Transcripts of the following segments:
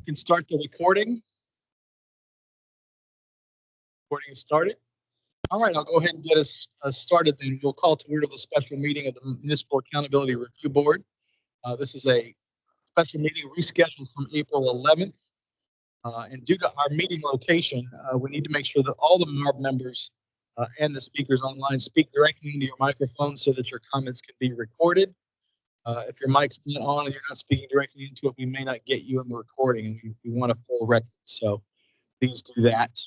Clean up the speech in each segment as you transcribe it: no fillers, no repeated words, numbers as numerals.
You can start the recording. Recording is started. All right, I'll go ahead and get us started then. We'll call to order the special meeting of the Municipal Accountability Review Board. This is a special meeting rescheduled from April 11th. And due to our meeting location, we need to make sure that all the MARB members and the speakers online speak directly into your microphone so that your comments can be recorded. If your mic's not on and you're not speaking directly into it, we may not get you in the recording, and we want a full record. So please do that.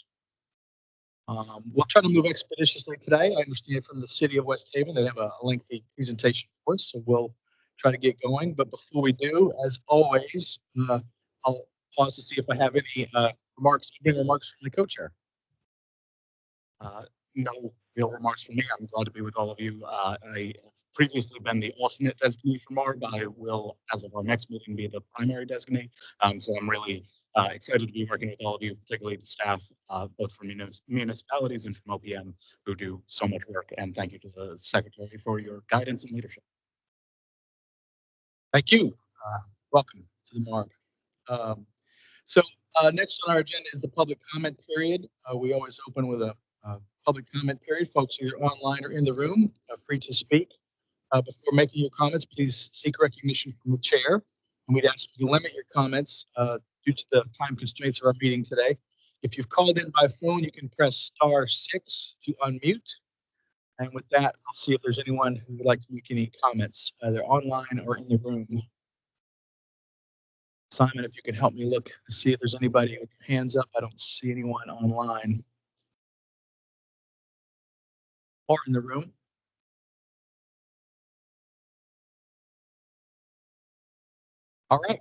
We'll try to move expeditiously today. I understand from the city of West Haven they have a lengthy presentation for us, so we'll try to get going. But before we do, as always, I'll pause to see if I have any remarks from the co-chair. No real remarks from me. I'm glad to be with all of you. I previously been the alternate designee for MARB. I will, as of our next meeting, be the primary designee. So I'm really excited to be working with all of you, particularly the staff, both from municipalities and from OPM, who do so much work. And thank you to the Secretary for your guidance and leadership. Thank you. Welcome to the MARB. So next on our agenda is the public comment period. We always open with a public comment period. Folks either online or in the room are free to speak. Before making your comments, please seek recognition from the chair. And we'd ask you to limit your comments due to the time constraints of our meeting today. If you've called in by phone, you can press *6 to unmute. And with that, I'll see if there's anyone who would like to make any comments, either online or in the room. Simon, if you could help me look to see if there's anybody with their hands up. I don't see anyone online or in the room. All right.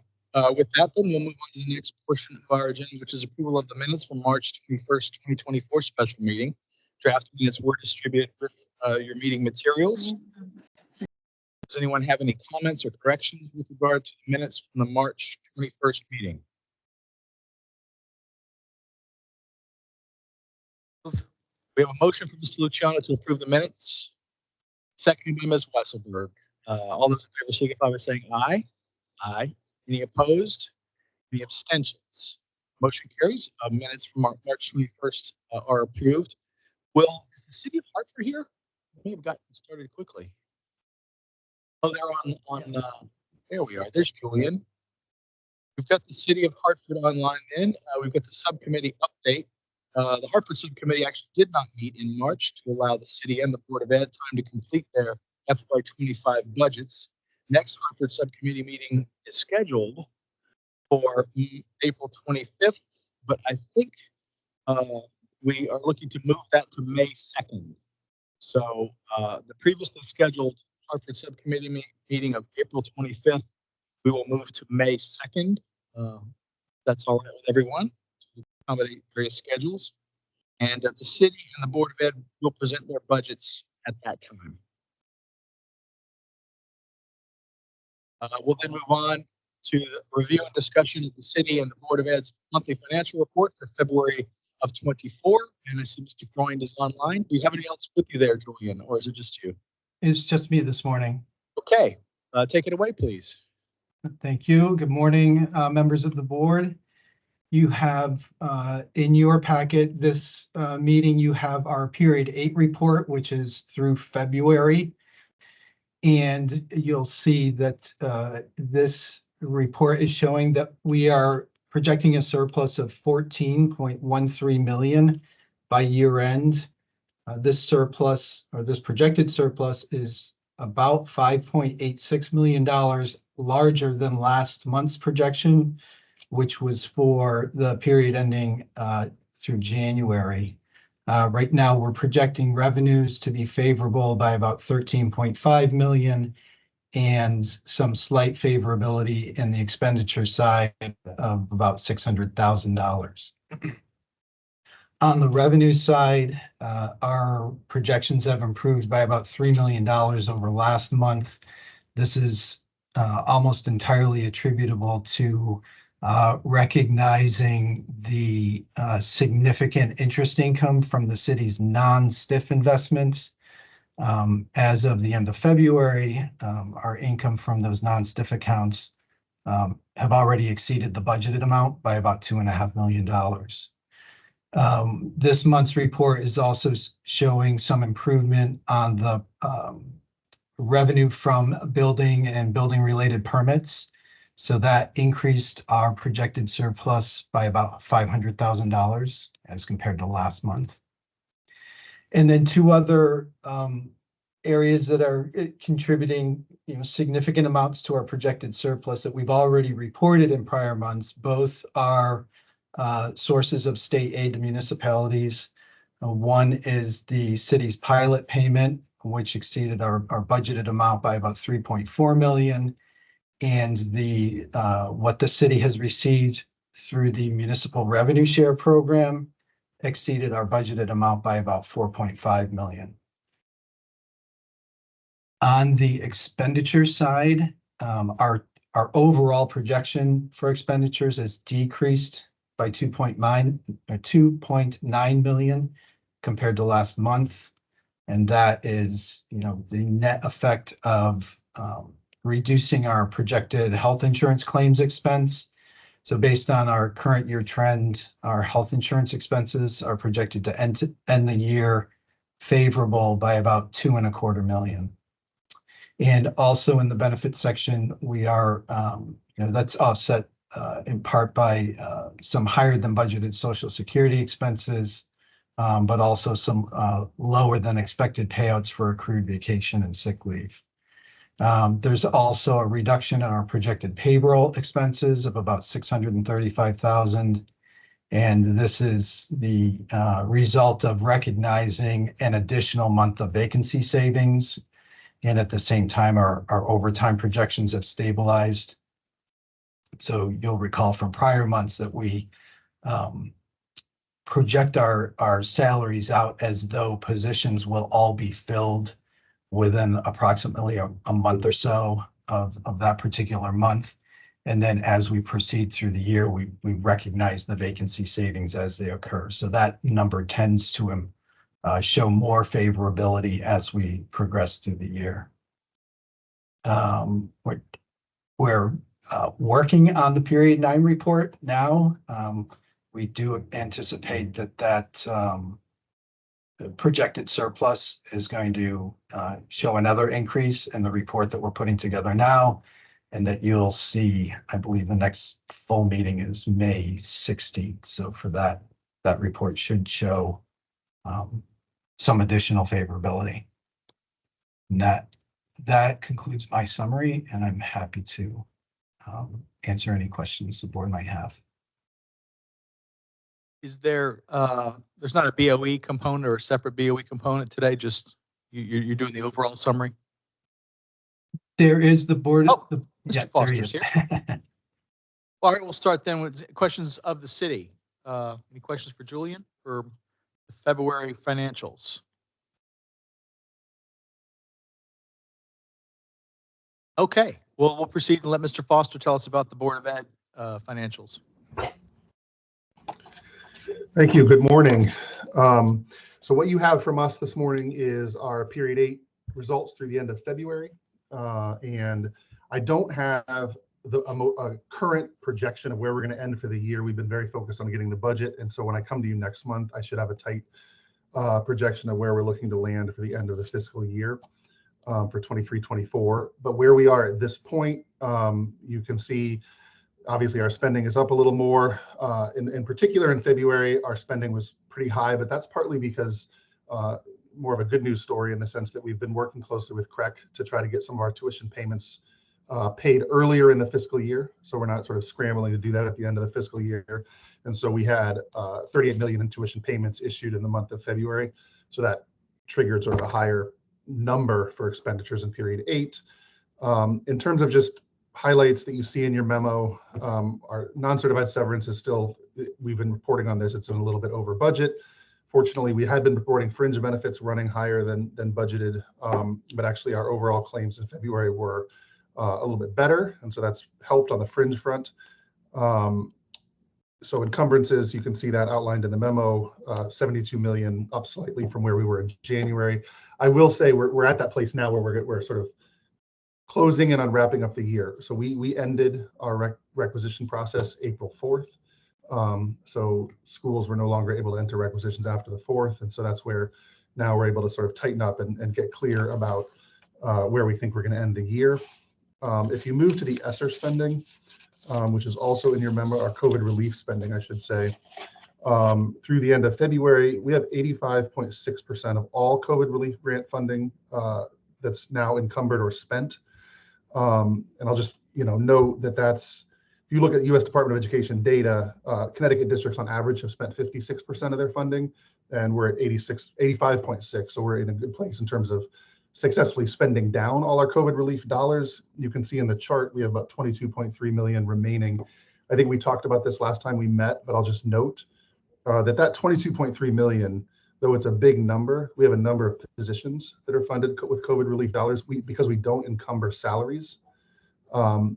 With that, then we'll move on to the next portion of our agenda, which is approval of the minutes from March 21st, 2024 special meeting. Draft minutes were distributed with your meeting materials. Does anyone have any comments or corrections with regard to the minutes from the March 21st meeting? We have a motion from Mr. Luciano to approve the minutes, seconded by Ms. Weisselberg. All those in favor signify by saying aye. Aye. Any opposed? Any abstentions? Motion carries. Minutes from March 21st are approved. Will, is the city of Hartford here? We may have gotten started quickly. Oh, they're on there we are. There's Julian. We've got the city of Hartford online then. We've got the subcommittee update. The Hartford subcommittee actually did not meet in March to allow the city and the Board of Ed time to complete their FY25 budgets. Next Hartford subcommittee meeting is scheduled for April 25th, but I think we are looking to move that to May 2nd. So the previously scheduled Hartford subcommittee meeting of April 25th, we will move to May 2nd. That's all right with everyone to accommodate various schedules. And the city and the Board of Ed will present their budgets at that time. We'll then move on to the review and discussion of the city and the Board of Ed's monthly financial report for February of 24. And I see Mr. Freund is online. Do you have anyone else with you there, Julian, or is it just you? It's just me this morning. Okay, take it away, please. Thank you. Good morning, members of the board. You have in your packet this meeting, you have our period 8 report, which is through February. And you'll see that this report is showing that we are projecting a surplus of 14.13 million by year end. This surplus, or this projected surplus, is about $5.86 million larger than last month's projection, which was for the period ending through January. Right now, we're projecting revenues to be favorable by about 13.5 million and some slight favorability in the expenditure side of about $600,000. On the revenue side, our projections have improved by about $3 million over last month. This is almost entirely attributable to recognizing the significant interest income from the city's non-STIF investments. As of the end of February, our income from those non-STIF accounts have already exceeded the budgeted amount by about $2.5 million. This month's report is also showing some improvement on the revenue from building and building related permits. So that increased our projected surplus by about $500,000 as compared to last month. And then two other areas that are contributing, significant amounts to our projected surplus that we've already reported in prior months. Both are sources of state aid to municipalities. One is the city's pilot payment, which exceeded our budgeted amount by about 3.4 million. And the what the city has received through the municipal revenue share program exceeded our budgeted amount by about 4.5 million. On the expenditure side, our overall projection for expenditures has decreased by 2.9 million compared to last month. And that is, the net effect of reducing our projected health insurance claims expense. So based on our current year trend, our health insurance expenses are projected to end the year favorable by about 2.25 million. And also in the benefits section, we are, that's offset in part by some higher than budgeted Social Security expenses, but also some lower than expected payouts for accrued vacation and sick leave. There's also a reduction in our projected payroll expenses of about 635,000. And this is the result of recognizing an additional month of vacancy savings. And at the same time, our overtime projections have stabilized. So you'll recall from prior months that we project our salaries out as though positions will all be filled within approximately a month or so of that particular month. And then as we proceed through the year, we recognize the vacancy savings as they occur. So that number tends to show more favorability as we progress through the year. We're working on the period 9 report now. We do anticipate that projected surplus is going to show another increase in the report that we're putting together now, and that you'll see, I believe the next full meeting is May 16th. So for that report should show some additional favorability. And that concludes my summary, and I'm happy to answer any questions the board might have. Is there, there's not a BOE component or a separate BOE component today? Just you're doing the overall summary? There is the board. Oh, Mr. Yeah, Foster's here. All right, we'll start then with questions of the city. Any questions for Julian for the February financials? Okay, well, we'll proceed and let Mr. Foster tell us about the Board of Ed financials. Thank you. Good morning. So what you have from us this morning is our period 8 results through the end of February. And I don't have a current projection of where we're going to end for the year. We've been very focused on getting the budget. And so when I come to you next month, I should have a tight projection of where we're looking to land for the end of the fiscal year for 23-24. But where we are at this point, you can see obviously our spending is up a little more. In particular in February, our spending was pretty high, but that's partly because more of a good news story in the sense that we've been working closely with CREC to try to get some of our tuition payments paid earlier in the fiscal year. So we're not sort of scrambling to do that at the end of the fiscal year. And so we had 38 million in tuition payments issued in the month of February. So that triggered sort of a higher number for expenditures in period 8. In terms of just highlights that you see in your memo, our non-certified severance is still, we've been reporting on this, it's a little bit over budget. Fortunately, we had been reporting fringe benefits running higher than budgeted, but actually our overall claims in February were a little bit better, and so that's helped on the fringe front. So encumbrances, you can see that outlined in the memo, 72 million, up slightly from where we were in January. I will say we're at that place now where we're sort of closing in on wrapping up the year. So we ended our requisition process April 4th. So schools were no longer able to enter requisitions after the 4th. And so that's where now we're able to sort of tighten up and get clear about where we think we're going to end the year. If you move to the ESSER spending, which is also in your memo, our COVID relief spending, I should say, through the end of February, we have 85.6% of all COVID relief grant funding that's now encumbered or spent. And I'll just note that that's, if you look at U.S. Department of Education data, Connecticut districts on average have spent 56% of their funding, and we're at 85.6. So we're in a good place in terms of successfully spending down all our COVID relief dollars. You can see in the chart, we have about 22.3 million remaining. I think we talked about this last time we met, but I'll just note that 22.3 million, though it's a big number, we have a number of positions that are funded with COVID relief dollars. Because we don't encumber salaries, a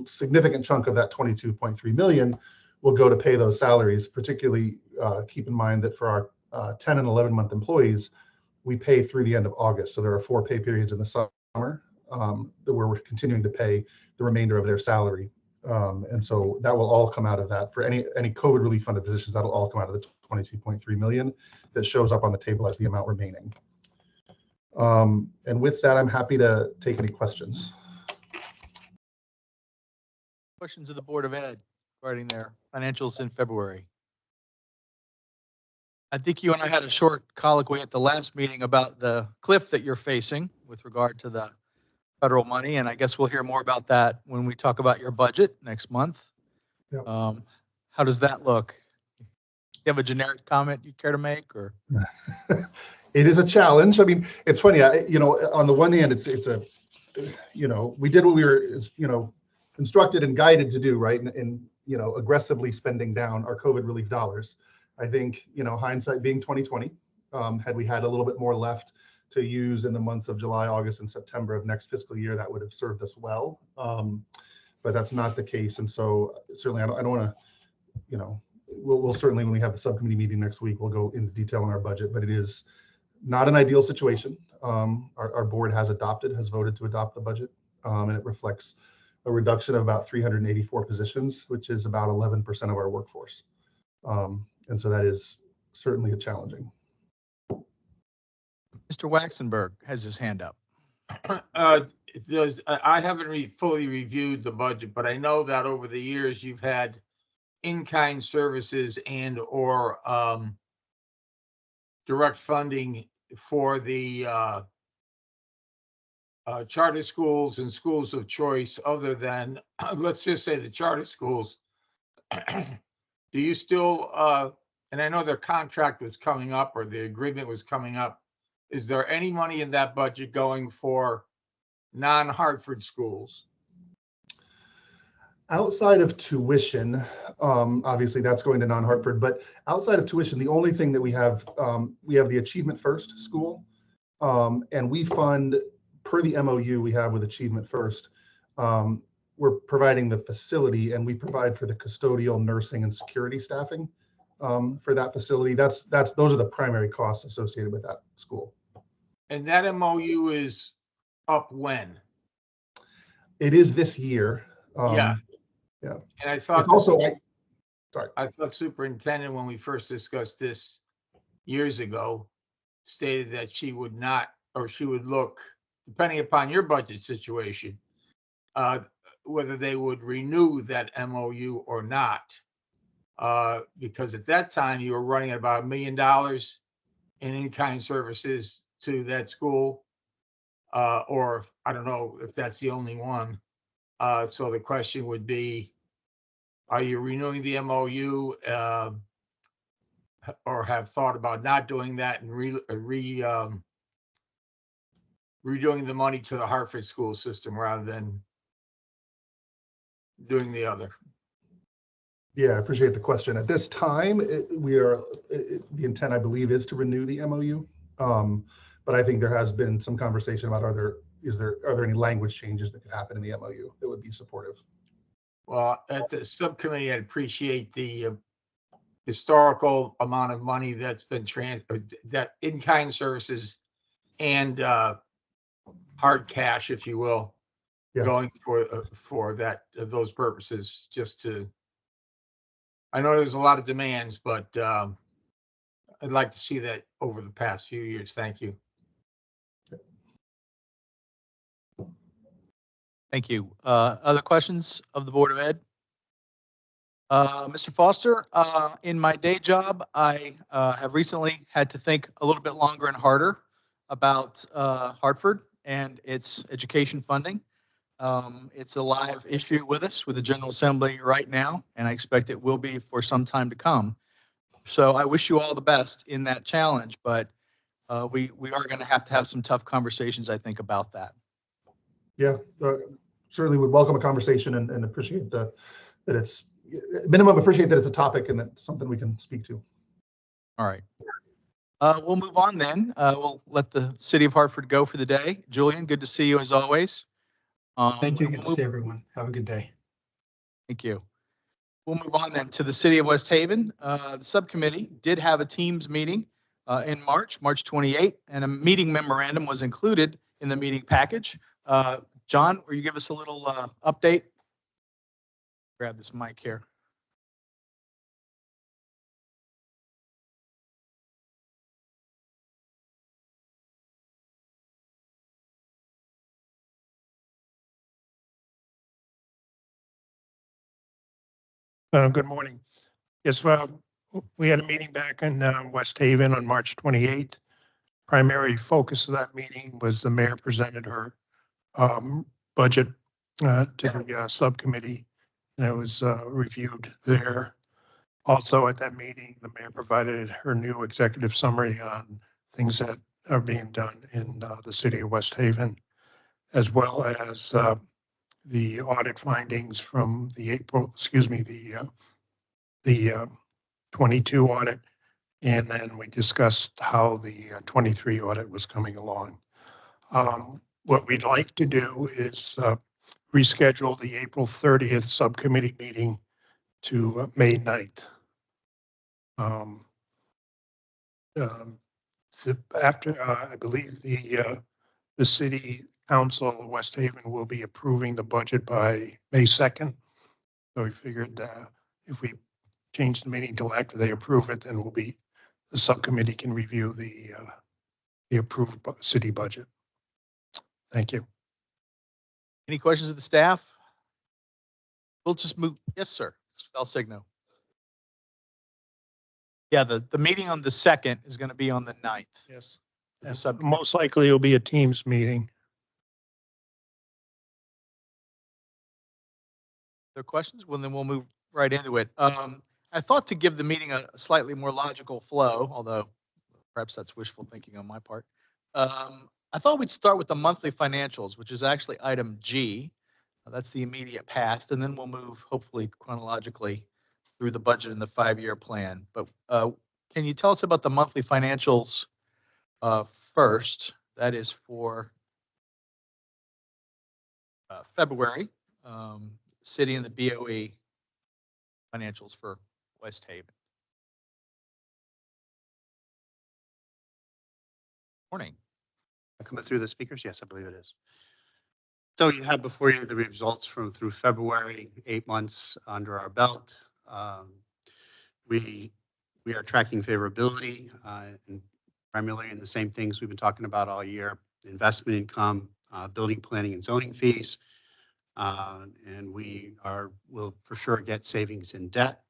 significant chunk of that 22.3 million will go to pay those salaries. Particularly, keep in mind that for our 10 and 11 month employees, we pay through the end of August. So there are 4 pay periods in the summer where we're continuing to pay the remainder of their salary. And so that will all come out of that. For any COVID relief funded positions, that'll all come out of the 22.3 million that shows up on the table as the amount remaining. And with that, I'm happy to take any questions. Questions of the Board of Ed regarding their financials in February. I think you and I had a short colloquy at the last meeting about the cliff that you're facing with regard to the federal money, and I guess we'll hear more about that when we talk about your budget next month. Yep. How does that look? You have a generic comment you care to make, or? It is a challenge. I mean, it's funny. On the one hand, it's a, we did what we were, instructed and guided to do, right? And aggressively spending down our COVID relief dollars. I think, hindsight being 2020, had we had a little bit more left to use in the months of July, August, and September of next fiscal year, that would have served us well. But that's not the case. And so certainly I don't want to, we'll certainly, when we have the subcommittee meeting next week, we'll go into detail on our budget, but it is not an ideal situation. Our board has voted to adopt the budget, and it reflects a reduction of about 384 positions, which is about 11% of our workforce. And so that is certainly a challenging. Mr. Waxenberg has his hand up. I haven't fully reviewed the budget, but I know that over the years you've had in-kind services and or direct funding for the charter schools and schools of choice, other than, let's just say, the charter schools. Do you still, and I know their contract was coming up, or the agreement was coming up, is there any money in that budget going for non-Hartford schools? Outside of tuition, obviously that's going to non-Hartford, but outside of tuition, the only thing that we have the Achievement First school, and we fund, per the MOU we have with Achievement First, we're providing the facility, and we provide for the custodial, nursing, and security staffing for that facility. Those are the primary costs associated with that school. And that MOU is up when? It is this year. Yeah. Yeah. And I thought it's also, I thought superintendent, when we first discussed this years ago, stated that she would not, or she would look, depending upon your budget situation, whether they would renew that MOU or not. Because at that time you were running about $1 million in in-kind services to that school, or I don't know if that's the only one. So the question would be, are you renewing the MOU, or have thought about not doing that and redoing the money to the Hartford school system rather than doing the other? Yeah, I appreciate the question. At this time, the intent, I believe, is to renew the MOU. But I think there has been some conversation about are there any language changes that could happen in the MOU that would be supportive? Well, at the subcommittee, I'd appreciate the historical amount of money that's been that in-kind services and hard cash, if you will, Yeah. going for that, those purposes, just to, I know there's a lot of demands, but I'd like to see that over the past few years. Thank you. Thank you. Other questions of the Board of Ed? Mr. Foster, in my day job, I have recently had to think a little bit longer and harder about Hartford and its education funding. It's a live issue with us with the General Assembly right now, and I expect it will be for some time to come. So I wish you all the best in that challenge, but we are going to have some tough conversations, I think, about that. Yeah, certainly would welcome a conversation and appreciate that it's minimum appreciate that it's a topic and that's something we can speak to. All right. We'll move on then. We'll let the city of Hartford go for the day. Julian, good to see you as always. Thank you. Good We'll to see everyone. Have a good day. Thank you. We'll move on then to the city of West Haven. The subcommittee did have a Teams meeting in March 28th, and a meeting memorandum was included in the meeting package. John, will you give us a little update? Grab this mic here. Good morning. Yes, well, we had a meeting back in West Haven on March 28th. Primary focus of that meeting was the mayor presented her budget to the subcommittee, and it was reviewed there. Also at that meeting, the mayor provided her new executive summary on things that are being done in the city of West Haven, as well as the audit findings from the the 22 audit, and then we discussed how the 23 audit was coming along. What we'd like to do is reschedule the April 30th subcommittee meeting to May 9th. After I believe the city council of West Haven will be approving the budget by May 2nd. So we figured if we change the meeting till after they approve it, then the subcommittee can review the approved city budget. Thank you. Any questions of the staff? We'll just move. Yes, sir. El Signo. Yeah, the meeting on the 2nd is going to be on the 9th. Yes. And most likely it'll be a Teams meeting. There questions? Well, then we'll move right into it. I thought to give the meeting a slightly more logical flow, although perhaps that's wishful thinking on my part. I thought we'd start with the monthly financials, which is actually item G. That's the immediate past, and then we'll move hopefully chronologically through the budget and the 5-year plan. But can you tell us about the monthly financials first? That is for February, city and the BOE financials for West Haven. Morning. Coming through the speakers? Yes, I believe it is. So you have before you the results through February, 8 months under our belt. We are tracking favorability and primarily in the same things we've been talking about all year: investment income, building planning and zoning fees, and will for sure get savings in debt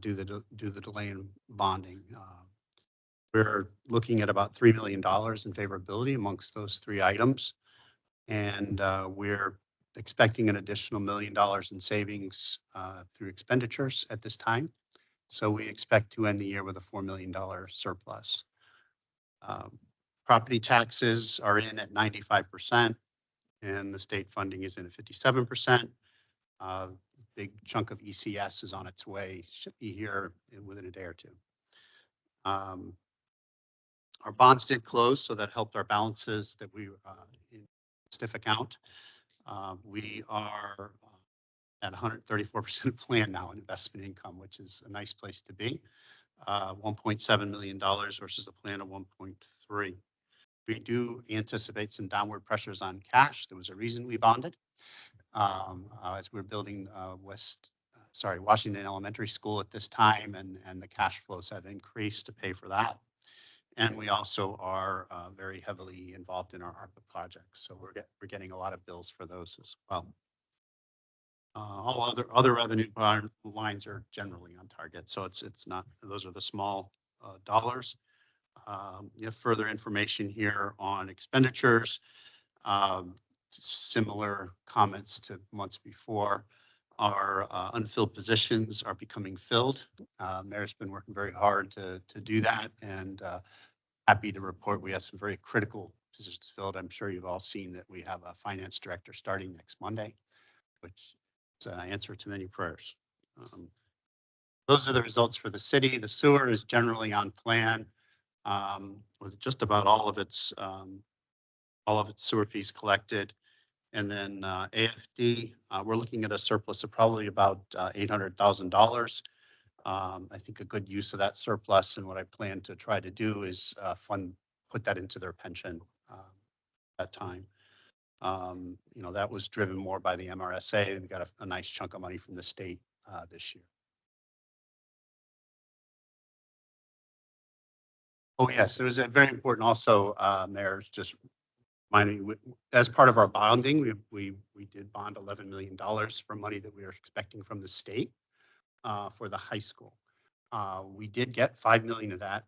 due to the delay in bonding. We're looking at about $3 million in favorability amongst those 3 items. And we're expecting an additional $1 million in savings through expenditures at this time. So we expect to end the year with a $4 million surplus. Property taxes are in at 95%, and the state funding is in at 57%. Big chunk of ECS is on its way, should be here within a day or two. Our bonds did close, so that helped our balances that we in stiff account. We are at 134% plan now in investment income, which is a nice place to be. $1.7 million versus the plan of 1.3. We do anticipate some downward pressures on cash. There was a reason we bonded. As we're building Washington Elementary School at this time, and the cash flows have increased to pay for that. And we also are very heavily involved in our ARPA projects. So we're getting a lot of bills for those as well. All other revenue lines are generally on target. So it's not, those are the small dollars. You have further information here on expenditures. Similar comments to months before. Our unfilled positions are becoming filled. Mayor's been working very hard to do that, and happy to report we have some very critical positions filled. I'm sure you've all seen that we have a finance director starting next Monday, which is an answer to many prayers. Those are the results for the city. The sewer is generally on plan with just about all of its sewer fees collected. And then AFD, we're looking at a surplus of probably about $800,000. I think a good use of that surplus, and what I plan to try to do is put that into their pension that time. That was driven more by the MRSA. We got a nice chunk of money from the state this year. Oh yes, it was a very important also, Mayor, just reminding me, as part of our bonding, we did bond $11 million for money that we were expecting from the state for the high school. We did get $5 million of that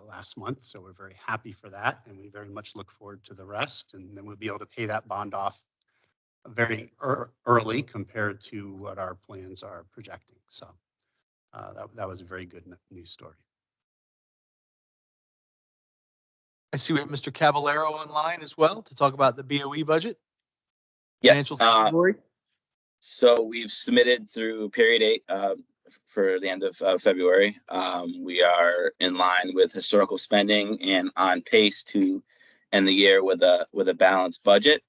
last month, so we're very happy for that, and we very much look forward to the rest, and then we'll be able to pay that bond off very early compared to what our plans are projecting. So that was a very good news story. I see we have Mr. Cavallero online as well to talk about the BOE budget. Yes. Financials category. So we've submitted through period 8 for the end of February. We are in line with historical spending and on pace to end the year with a balanced budget.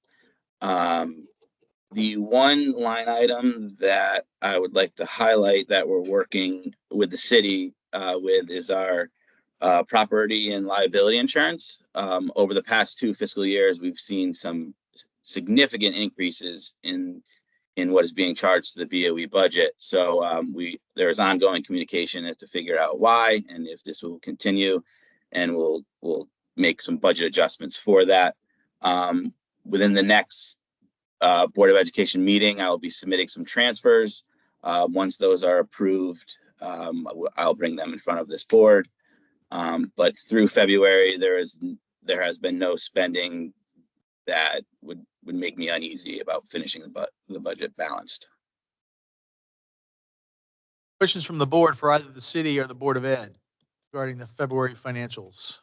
The one line item that I would like to highlight that we're working with the city with is our property and liability insurance. Over the past 2 fiscal years, we've seen some significant increases in what is being charged to the BOE budget. So there is ongoing communication as to figure out why and if this will continue, and we'll make some budget adjustments for that. Within the next Board of Education meeting, I will be submitting some transfers. Once those are approved, I'll bring them in front of this board. But through February, there has been no spending that would make me uneasy about finishing the budget balanced. Questions from the board for either the city or the Board of Ed regarding the February financials?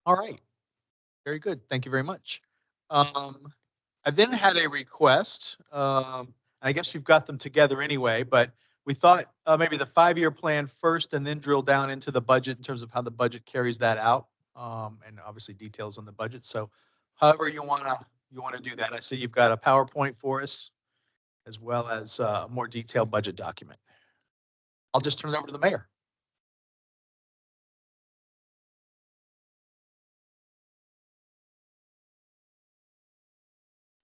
All right. Very good. Thank you very much. I then had a request. I guess you've got them together anyway, but we thought maybe the 5-year plan first and then drill down into the budget in terms of how the budget carries that out, and obviously details on the budget. So however you want to do that. I see you've got a PowerPoint for us as well as a more detailed budget document. I'll just turn it over to the mayor.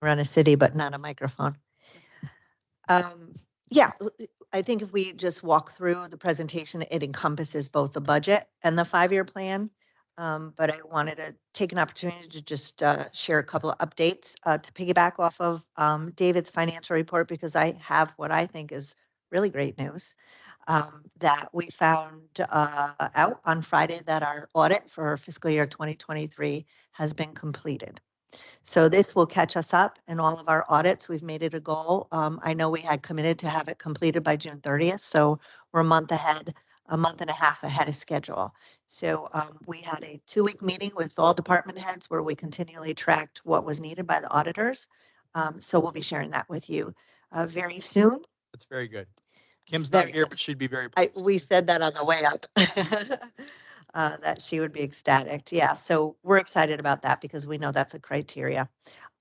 Run a city, but not a microphone. Yeah, I think if we just walk through the presentation, it encompasses both the budget and the 5-year plan. But I wanted to take an opportunity to just share a couple of updates to piggyback off of David's financial report, because I have what I think is really great news that we found out on Friday that our audit for fiscal year 2023 has been completed. So this will catch us up in all of our audits. We've made it a goal. I know we had committed to have it completed by June 30th. So we're a month and a half ahead of schedule. So we had a 2-week meeting with all department heads where we continually tracked what was needed by the auditors. So we'll be sharing that with you very soon. That's very good. Kim's not here, but she'd be very pleased. We said that on the way up. That she would be ecstatic. Yeah, so we're excited about that because we know that's a criteria.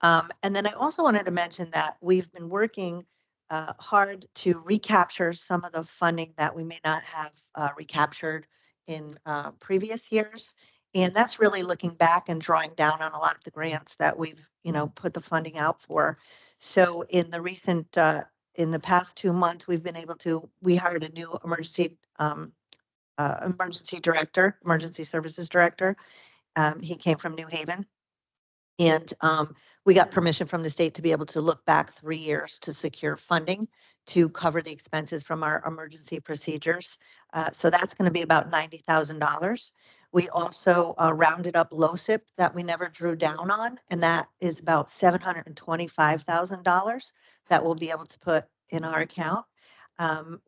And then I also wanted to mention that we've been working hard to recapture some of the funding that we may not have recaptured in previous years. And that's really looking back and drawing down on a lot of the grants that we've, put the funding out for. So in the recent, in the past 2 months, we hired a new emergency services director. He came from New Haven. And we got permission from the state to be able to look back 3 years to secure funding to cover the expenses from our emergency procedures. So that's going to be about $90,000. We also rounded up LoSIP that we never drew down on, and that is about $725,000 that we'll be able to put in our account.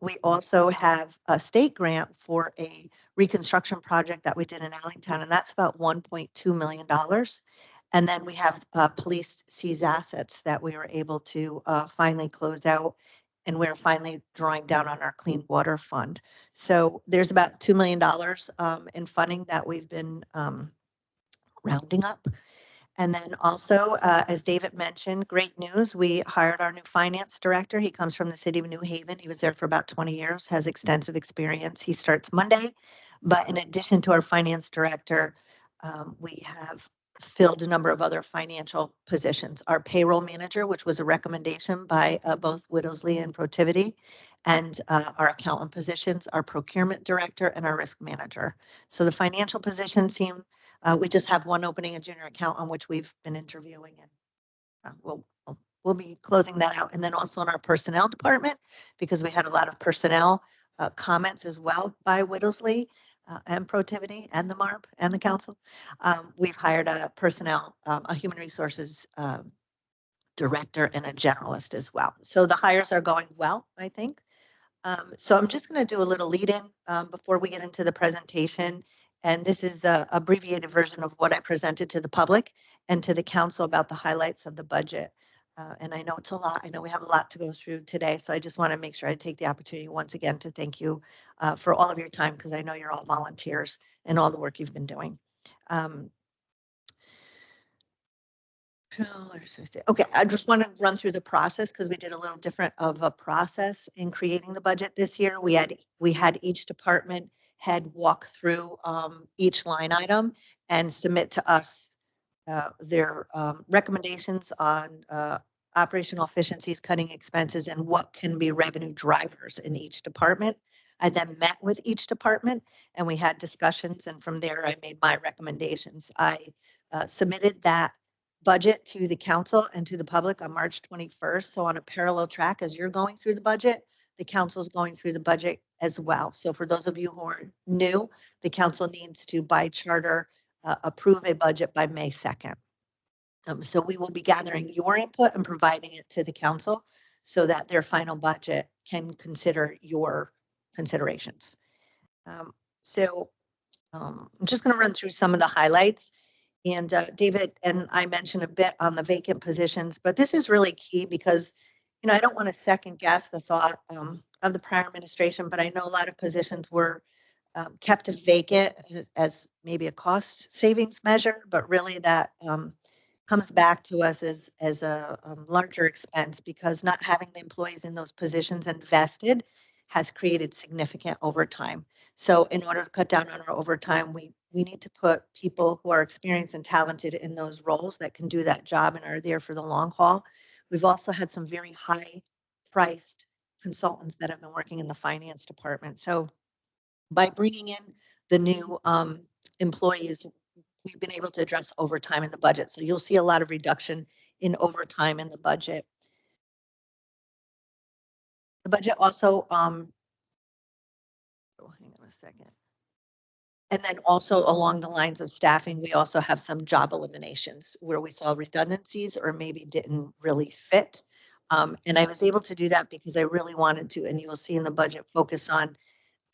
We also have a state grant for a reconstruction project that we did in Allentown, and that's about $1.2 million. And then we have police seized assets that we were able to finally close out, and we're finally drawing down on our clean water fund. So there's about $2 million in funding that we've been rounding up. And then also, as David mentioned, great news, we hired our new finance director. He comes from the city of New Haven. He was there for about 20 years, has extensive experience. He starts Monday. But in addition to our finance director, we have filled a number of other financial positions. Our payroll manager, which was a recommendation by both Whittlesley and Protiviti, and our accountant positions, our procurement director, and our risk manager. So the financial positions seem, we just have one opening, a junior accountant, which we've been interviewing, and we'll be closing that out. And then also in our personnel department, because we had a lot of personnel comments as well by Whittlesley and Protiviti and the MARB and the council. We've hired a human resources director and a generalist as well. So the hires are going well, I think. So I'm just going to do a little lead in before we get into the presentation. And this is the abbreviated version of what I presented to the public and to the council about the highlights of the budget. And I know it's a lot. I know we have a lot to go through today. So I just want to make sure I take the opportunity once again to thank you for all of your time, because I know you're all volunteers and all the work you've been doing. Okay, I just want to run through the process because we did a little different of a process in creating the budget this year. We had each department head walk through each line item and submit to us their recommendations on operational efficiencies, cutting expenses, and what can be revenue drivers in each department. I then met with each department and we had discussions, and from there I made my recommendations. I submitted that budget to the council and to the public on March 21st. So on a parallel track, as you're going through the budget, the council is going through the budget as well. So for those of you who are new, the council needs to, by charter, approve a budget by May 2nd. So we will be gathering your input and providing it to the council so that their final budget can consider your considerations. I'm just going to run through some of the highlights. And David and I mentioned a bit on the vacant positions, but this is really key because, I don't want to second guess the thought of the prior administration, but I know a lot of positions were kept vacant as maybe a cost savings measure, but really that comes back to us as a larger expense, because not having the employees in those positions invested has created significant overtime. So in order to cut down on our overtime, we need to put people who are experienced and talented in those roles that can do that job and are there for the long haul. We've also had some very high priced consultants that have been working in the finance department. So by bringing in the new employees, we've been able to address overtime in the budget. So you'll see a lot of reduction in overtime in the budget. The budget also, hang on a second. And then also along the lines of staffing, we also have some job eliminations where we saw redundancies or maybe didn't really fit. And I was able to do that because I really wanted to, and you will see in the budget, focus on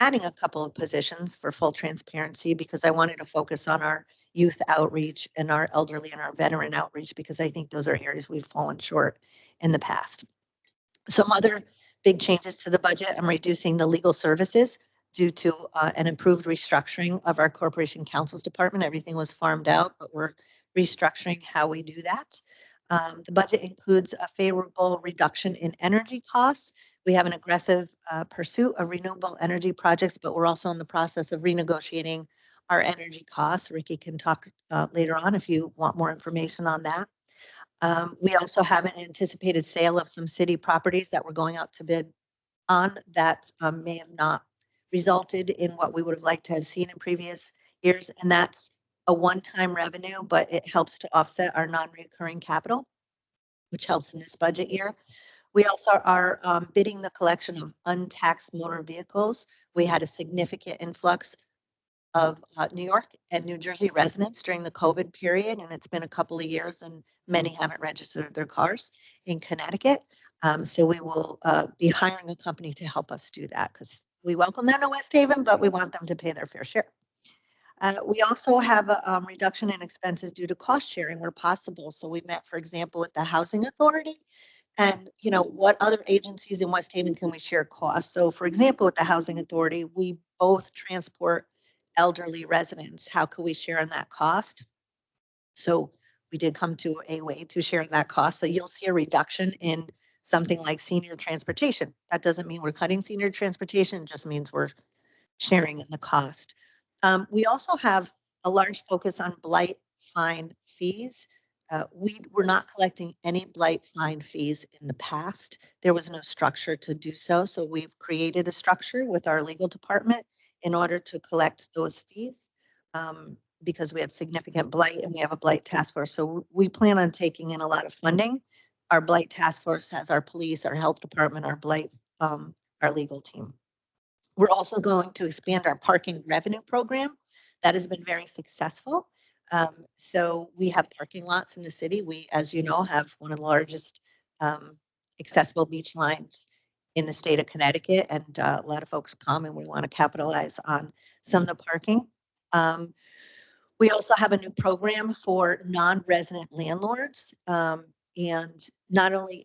adding a couple of positions for full transparency, because I wanted to focus on our youth outreach and our elderly and our veteran outreach, because I think those are areas we've fallen short in the past. Some other big changes to the budget: I'm reducing the legal services due to an improved restructuring of our corporation counsel's department. Everything was farmed out, but we're restructuring how we do that. The budget includes a favorable reduction in energy costs. We have an aggressive pursuit of renewable energy projects, but we're also in the process of renegotiating our energy costs. Ricky can talk later on if you want more information on that. We also have an anticipated sale of some city properties that we're going out to bid on that may have not resulted in what we would have liked to have seen in previous years. And that's a one-time revenue, but it helps to offset our non-recurring capital, which helps in this budget year. We also are bidding the collection of untaxed motor vehicles. We had a significant influx of New York and New Jersey residents during the COVID period, and it's been a couple of years and many haven't registered their cars in Connecticut. So we will be hiring a company to help us do that because we welcome them to West Haven, but we want them to pay their fair share. We also have a reduction in expenses due to cost sharing where possible. So we met, for example, with the Housing Authority and, you know, what other agencies in West Haven can we share costs? So for example, with the Housing Authority, we both transport elderly residents. How can we share in that cost? So we did come to a way to share in that cost. So you'll see a reduction in something like senior transportation. That doesn't mean we're cutting senior transportation, it just means we're sharing in the cost. We also have a large focus on blight fine fees. We were not collecting any blight fine fees in the past. There was no structure to do so. So we've created a structure with our legal department in order to collect those fees because we have significant blight and we have a blight task force. So we plan on taking in a lot of funding. Our blight task force has our police, our health department, our blight, our legal team. We're also going to expand our parking revenue program. That has been very successful. So we have parking lots in the city. We, as you know, have one of the largest accessible beach lines in the state of Connecticut, and a lot of folks come and we want to capitalize on some of the parking. We also have a new program for non-resident landlords. And not only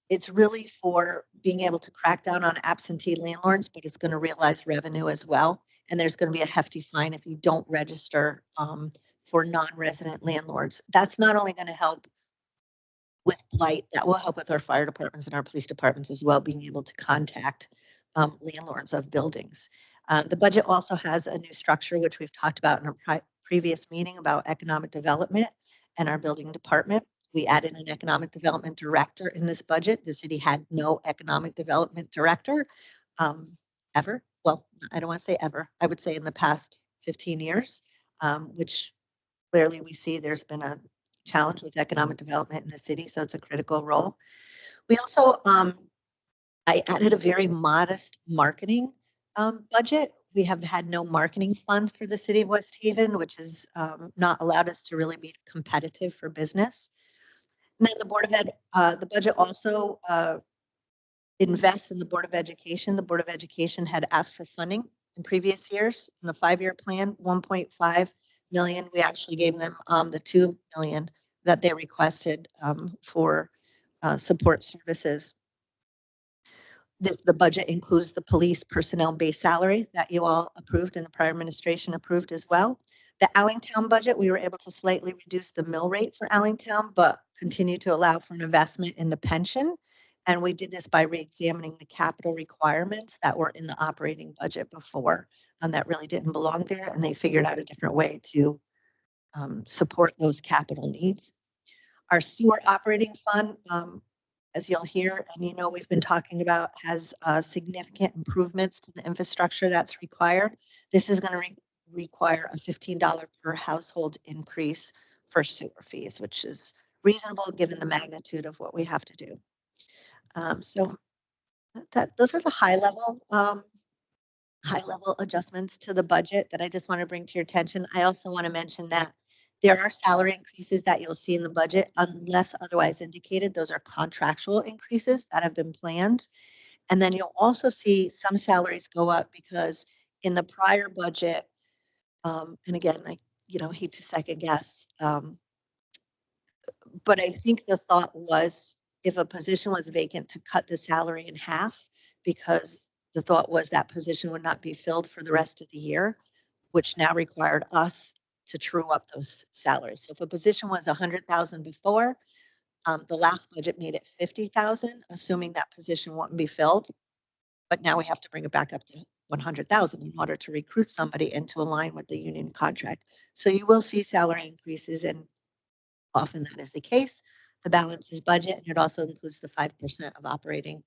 it's really for being able to crack down on absentee landlords, but it's going to realize revenue as well. And there's going to be a hefty fine if you don't register for non-resident landlords. That's not only going to help with blight, that will help with our fire departments and our police departments as well, being able to contact landlords of buildings. The budget also has a new structure, which we've talked about in a previous meeting about economic development and our building department. We added an economic development director in this budget. The city had no economic development director ever. Well, I don't want to say ever. I would say in the past 15 years, which clearly we see there's been a challenge with economic development in the city. So it's a critical role. We also, I added a very modest marketing budget. We have had no marketing funds for the city of West Haven, which has not allowed us to really be competitive for business. And then the Board of Ed, the budget also invests in the Board of Education. The Board of Education had asked for funding in previous years. In the 5-year plan, 1.5 million. We actually gave them the 2 million that they requested for support services. The budget includes the police personnel base salary that you all approved and the prior administration approved as well. The Allentown budget, we were able to slightly reduce the mill rate for Allentown, but continue to allow for an investment in the pension. And we did this by re-examining the capital requirements that were in the operating budget before, and that really didn't belong there. And they figured out a different way to support those capital needs. Our sewer operating fund, as you'll hear, and you know we've been talking about, has significant improvements to the infrastructure that's required. This is going to require a $15 per household increase for sewer fees, which is reasonable given the magnitude of what we have to do. So those are the high level adjustments to the budget that I just want to bring to your attention. I also want to mention that there are salary increases that you'll see in the budget unless otherwise indicated. Those are contractual increases that have been planned. And then you'll also see some salaries go up because in the prior budget, and again, I hate to second guess, but I think the thought was if a position was vacant to cut the salary in half, because the thought was that position would not be filled for the rest of the year, which now required us to true up those salaries. So if a position was 100,000 before, The last budget made it 50,000, assuming that position wouldn't be filled. But now we have to bring it back up to 100,000 in order to recruit somebody and to align with the union contract. So you will see salary increases, and often that is the case. The balance is budget, and it also includes the 5% of operating.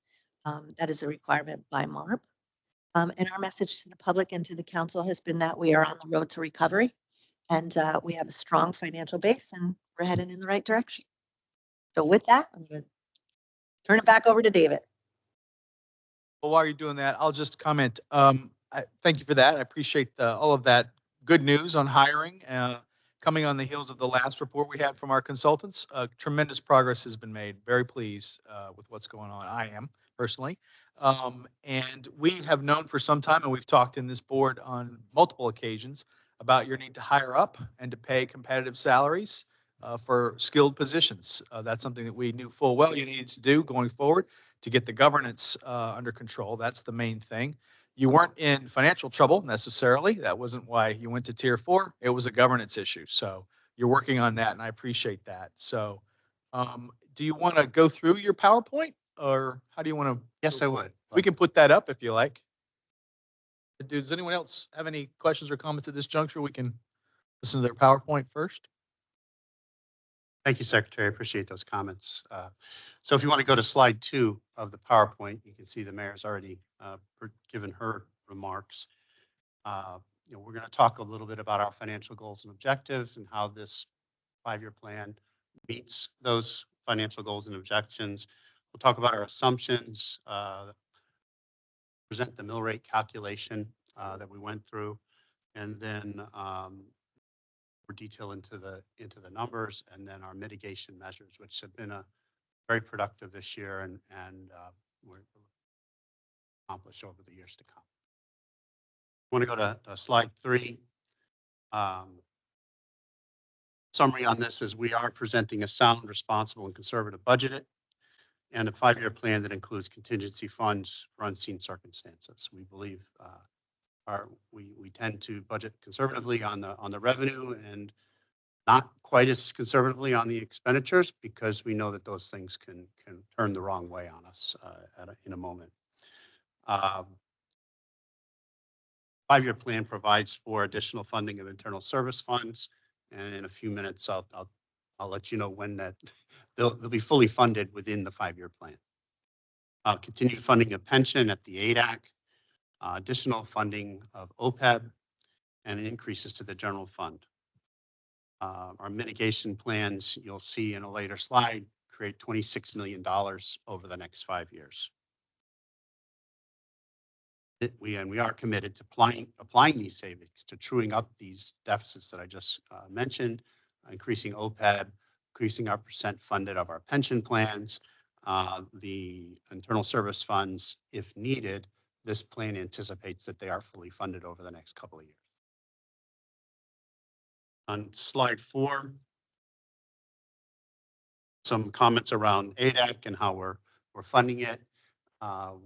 That is a requirement by MARB. And our message to the public and to the council has been that we are on the road to recovery, and we have a strong financial base, and we're heading in the right direction. So with that, I'm going to turn it back over to David. Well, while you're doing that, I'll just comment. Thank you for that. I appreciate all of that good news on hiring. Coming on the heels of the last report we had from our consultants, tremendous progress has been made. Very pleased with what's going on. I am personally. And we have known for some time, and we've talked in this board on multiple occasions about your need to hire up and to pay competitive salaries for skilled positions. That's something that we knew full well you needed to do going forward to get the governance under control. That's the main thing. You weren't in financial trouble necessarily. That wasn't why you went to tier 4. It was a governance issue. So you're working on that, and I appreciate that. So do you want to go through your PowerPoint, or how do you want to? Yes, I would. We can put that up if you like. Does anyone else have any questions or comments at this juncture? We can listen to their PowerPoint first. Thank you, Secretary. I appreciate those comments. So if you want to go to slide 2 of the PowerPoint, you can see the mayor's already given her remarks. We're going to talk a little bit about our financial goals and objectives and how this 5-year plan meets those financial goals and objectives. We'll talk about our assumptions, present the mill rate calculation that we went through, and then more detail into the numbers, and then our mitigation measures, which have been very productive this year, and we're accomplished over the years to come. I want to go to slide 3. Summary on this is we are presenting a sound, responsible, and conservative budget, and a 5-year plan that includes contingency funds for unseen circumstances. We believe we tend to budget conservatively on the revenue and not quite as conservatively on the expenditures, because we know that those things can turn the wrong way on us in a moment. 5-year plan provides for additional funding of internal service funds, and in a few minutes I'll let you know when that they'll be fully funded within the 5-year plan. Continued funding of pension at the ADAC, additional funding of OPEB, and increases to the general fund. Our mitigation plans, you'll see in a later slide, create $26 million over the next 5 years. We are committed to applying these savings to truing up these deficits that I just mentioned, increasing OPEB, increasing our percent funded of our pension plans, the internal service funds, if needed. This plan anticipates that they are fully funded over the next couple of years. On slide 4, some comments around ADAC and how we're funding it.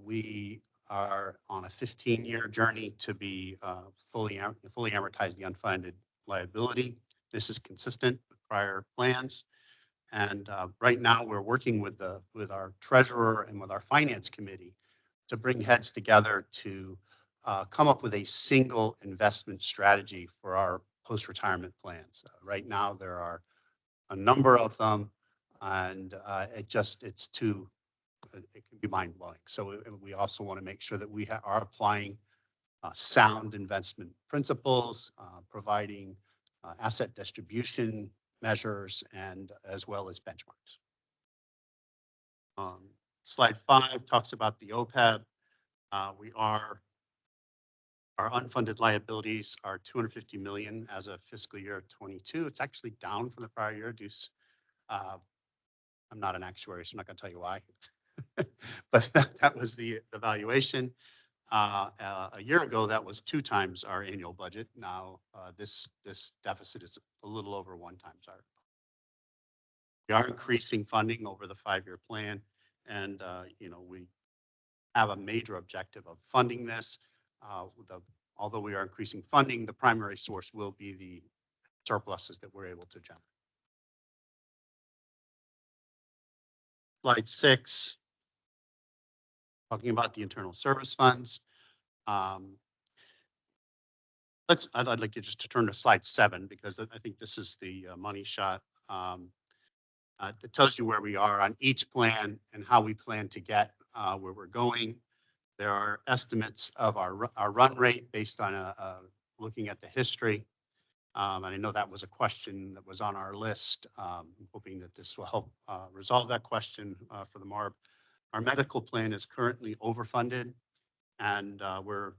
We are on a 15-year journey to be fully amortize the unfunded liability. This is consistent with prior plans, and right now we're working with our treasurer and with our finance committee to bring heads together to come up with a single investment strategy for our post-retirement plans. Right now there are a number of them, and it can be mind-blowing. So we also want to make sure that we are applying sound investment principles, providing asset distribution measures, and as well as benchmarks. Slide 5 talks about the OPEB. Our unfunded liabilities are $250 million as of fiscal year 22. It's actually down from the prior year. I'm not an actuary, so I'm not going to tell you why. But that was the valuation. A year ago, that was 2 times our annual budget. Now this deficit is a little over 1 times our. We are increasing funding over the 5-year plan, and we have a major objective of funding this. Although we are increasing funding, the primary source will be the surpluses that we're able to generate. Slide 6, talking about the internal service funds. I'd like you just to turn to slide 7 because I think this is the money shot. It tells you where we are on each plan and how we plan to get where we're going. There are estimates of our run rate based on looking at the history. And I know that was a question that was on our list. I'm hoping that this will help resolve that question for the MARB. Our medical plan is currently overfunded, and we're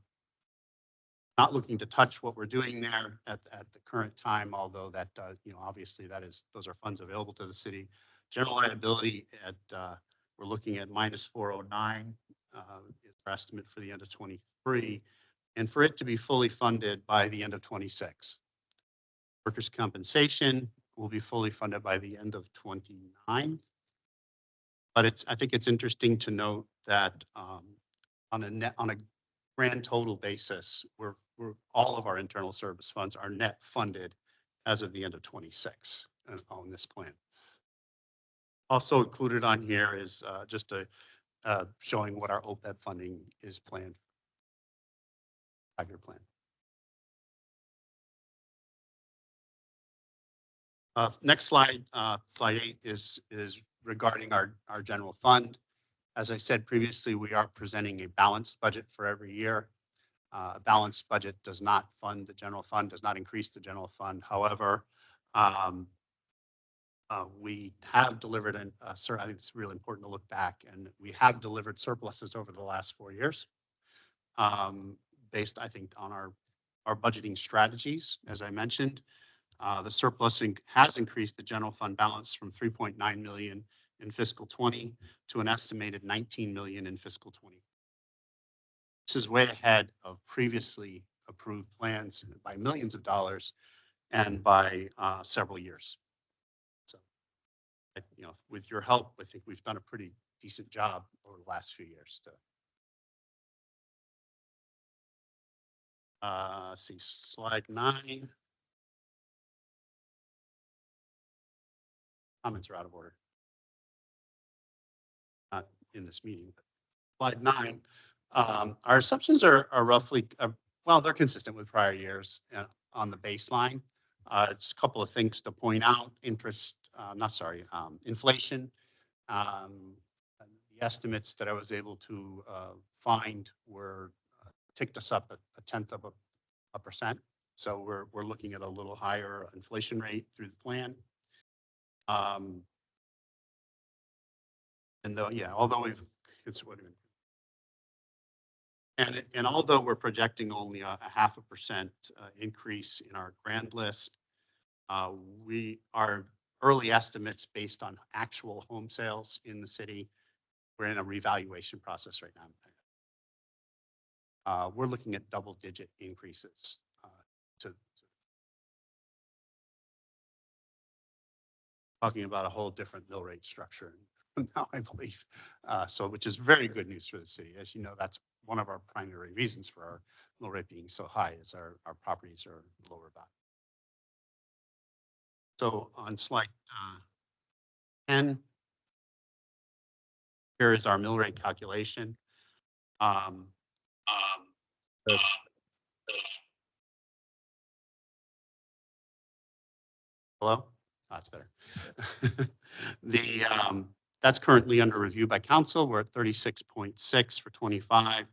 not looking to touch what we're doing there at the current time, although that, obviously those are funds available to the city. General liability we're looking at -409 is our estimate for the end of 23, and for it to be fully funded by the end of 26. Workers' compensation will be fully funded by the end of 29. But I think it's interesting to note that on a grand total basis, we're all of our internal service funds are net funded as of the end of 26 on this plan. Also included on here is just showing what our OPEB funding is planned. 5-year plan. Next slide, slide 8 is regarding our general fund. As I said previously, we are presenting a balanced budget for every year. A balanced budget does not fund the general fund, does not increase the general fund. However, we have delivered, I think it's really important to look back, and we have delivered surpluses over the last 4 years, based, I think, on our budgeting strategies, as I mentioned. The surplus has increased the general fund balance from 3.9 million in fiscal 20 to an estimated 19 million in fiscal 20. This is way ahead of previously approved plans by millions of dollars and by several years. So, with your help, I think we've done a pretty decent job over the last few years to see slide 9. Comments are out of order. Not in this meeting, but slide 9. Our assumptions are roughly, well, they're consistent with prior years on the baseline. Just a couple of things to point out. Inflation. The estimates that I was able to find ticked us up a 0.1%. So we're looking at a little higher inflation rate through the plan. Although we're projecting only a 0.5% increase in our grand list, our early estimates based on actual home sales in the city, we're in a revaluation process right now. We're looking at double-digit increases talking about a whole different mill rate structure now, I believe. Which is very good news for the city. As you know, that's one of our primary reasons for our mill rate being so high is our properties are lower value. So on slide 10, here is our mill rate calculation. Hello? That's better. That's currently under review by council. We're at 36.6 for 25.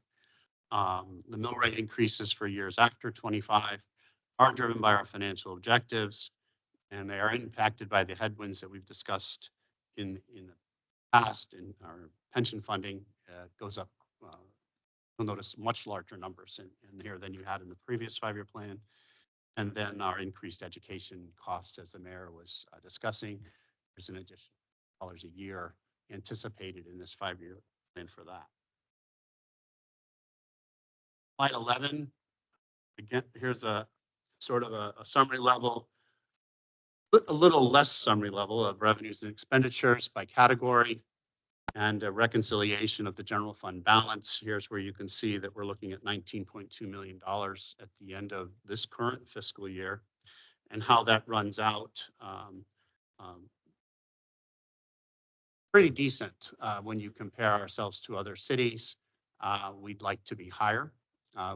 The mill rate increases for years after 25 are driven by our financial objectives, and they are impacted by the headwinds that we've discussed in the past. In our pension funding goes up. You'll notice much larger numbers in here than you had in the previous 5-year plan. And then our increased education costs, as the mayor was discussing, there's an additional $1 a year anticipated in this 5-year plan for that. Slide 11, again, here's a sort of a summary level, a little less summary level of revenues and expenditures by category, and a reconciliation of the general fund balance. Here's where you can see that we're looking at $19.2 million at the end of this current fiscal year, and how that runs out pretty decent when you compare ourselves to other cities. We'd like to be higher.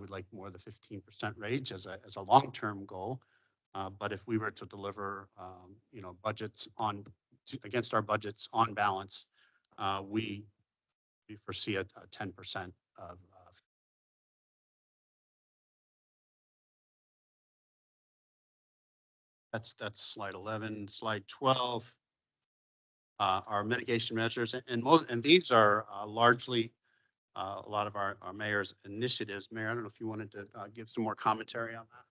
We'd like more of the 15% range as a long-term goal. But if we were to deliver, budgets against our budgets on balance, we foresee a 10% of. That's slide 11. Slide 12. Our mitigation measures, and these are largely a lot of our mayor's initiatives. Mayor, I don't know if you wanted to give some more commentary on that.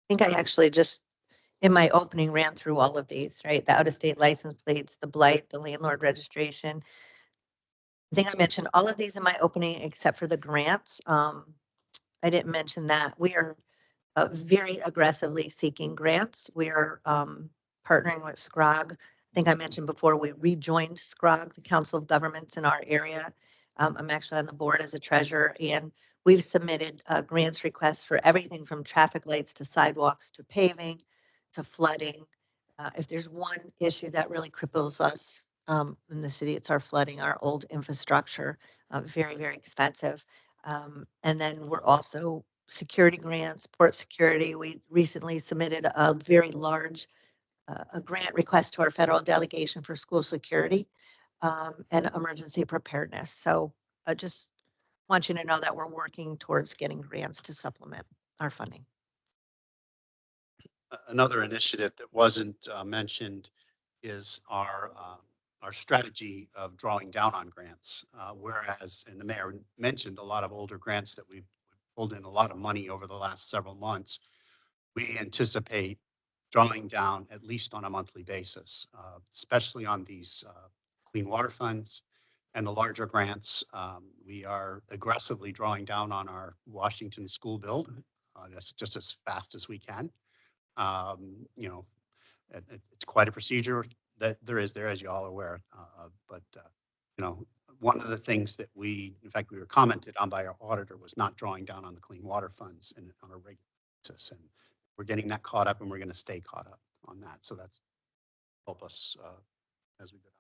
I think I actually just, in my opening, ran through all of these, right? The out-of-state license plates, the blight, the landlord registration. I think I mentioned all of these in my opening, except for the grants. I didn't mention that. We are very aggressively seeking grants. We are partnering with SCROG. I think I mentioned before, we rejoined SCROG, the Council of Governments in our area. I'm actually on the board as a treasurer, and we've submitted grants requests for everything from traffic lights to sidewalks to paving to flooding. If there's one issue that really cripples us in the city, it's our flooding, our old infrastructure, very, very expensive. And then we're also security grants, port security. We recently submitted a very large a grant request to our federal delegation for school security and emergency preparedness. So I just want you to know that we're working towards getting grants to supplement our funding. Another initiative that wasn't mentioned is our strategy of drawing down on grants. Whereas, and the mayor mentioned a lot of older grants that we've pulled in a lot of money over the last several months, we anticipate drawing down at least on a monthly basis, especially on these clean water funds and the larger grants. We are aggressively drawing down on our Washington school build. That's just as fast as we can. It's quite a procedure that there is there, as you all are aware. But one of the things that in fact, we were commented on by our auditor was not drawing down on the clean water funds on a regular basis. And we're getting that caught up, and we're going to stay caught up on that. So that's help us as we go.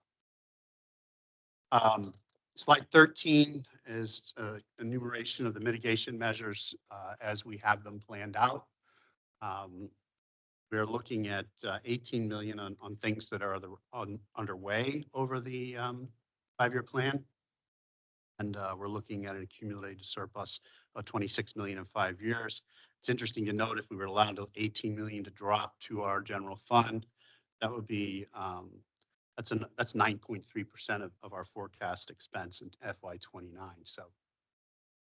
Slide 13 is enumeration of the mitigation measures as we have them planned out. We're looking at 18 million on things that are underway over the 5-year plan. And we're looking at an accumulated surplus of 26 million in 5 years. It's interesting to note if we were allowed 18 million to drop to our general fund, that would be that's 9.3% of our forecast expense in FY29. So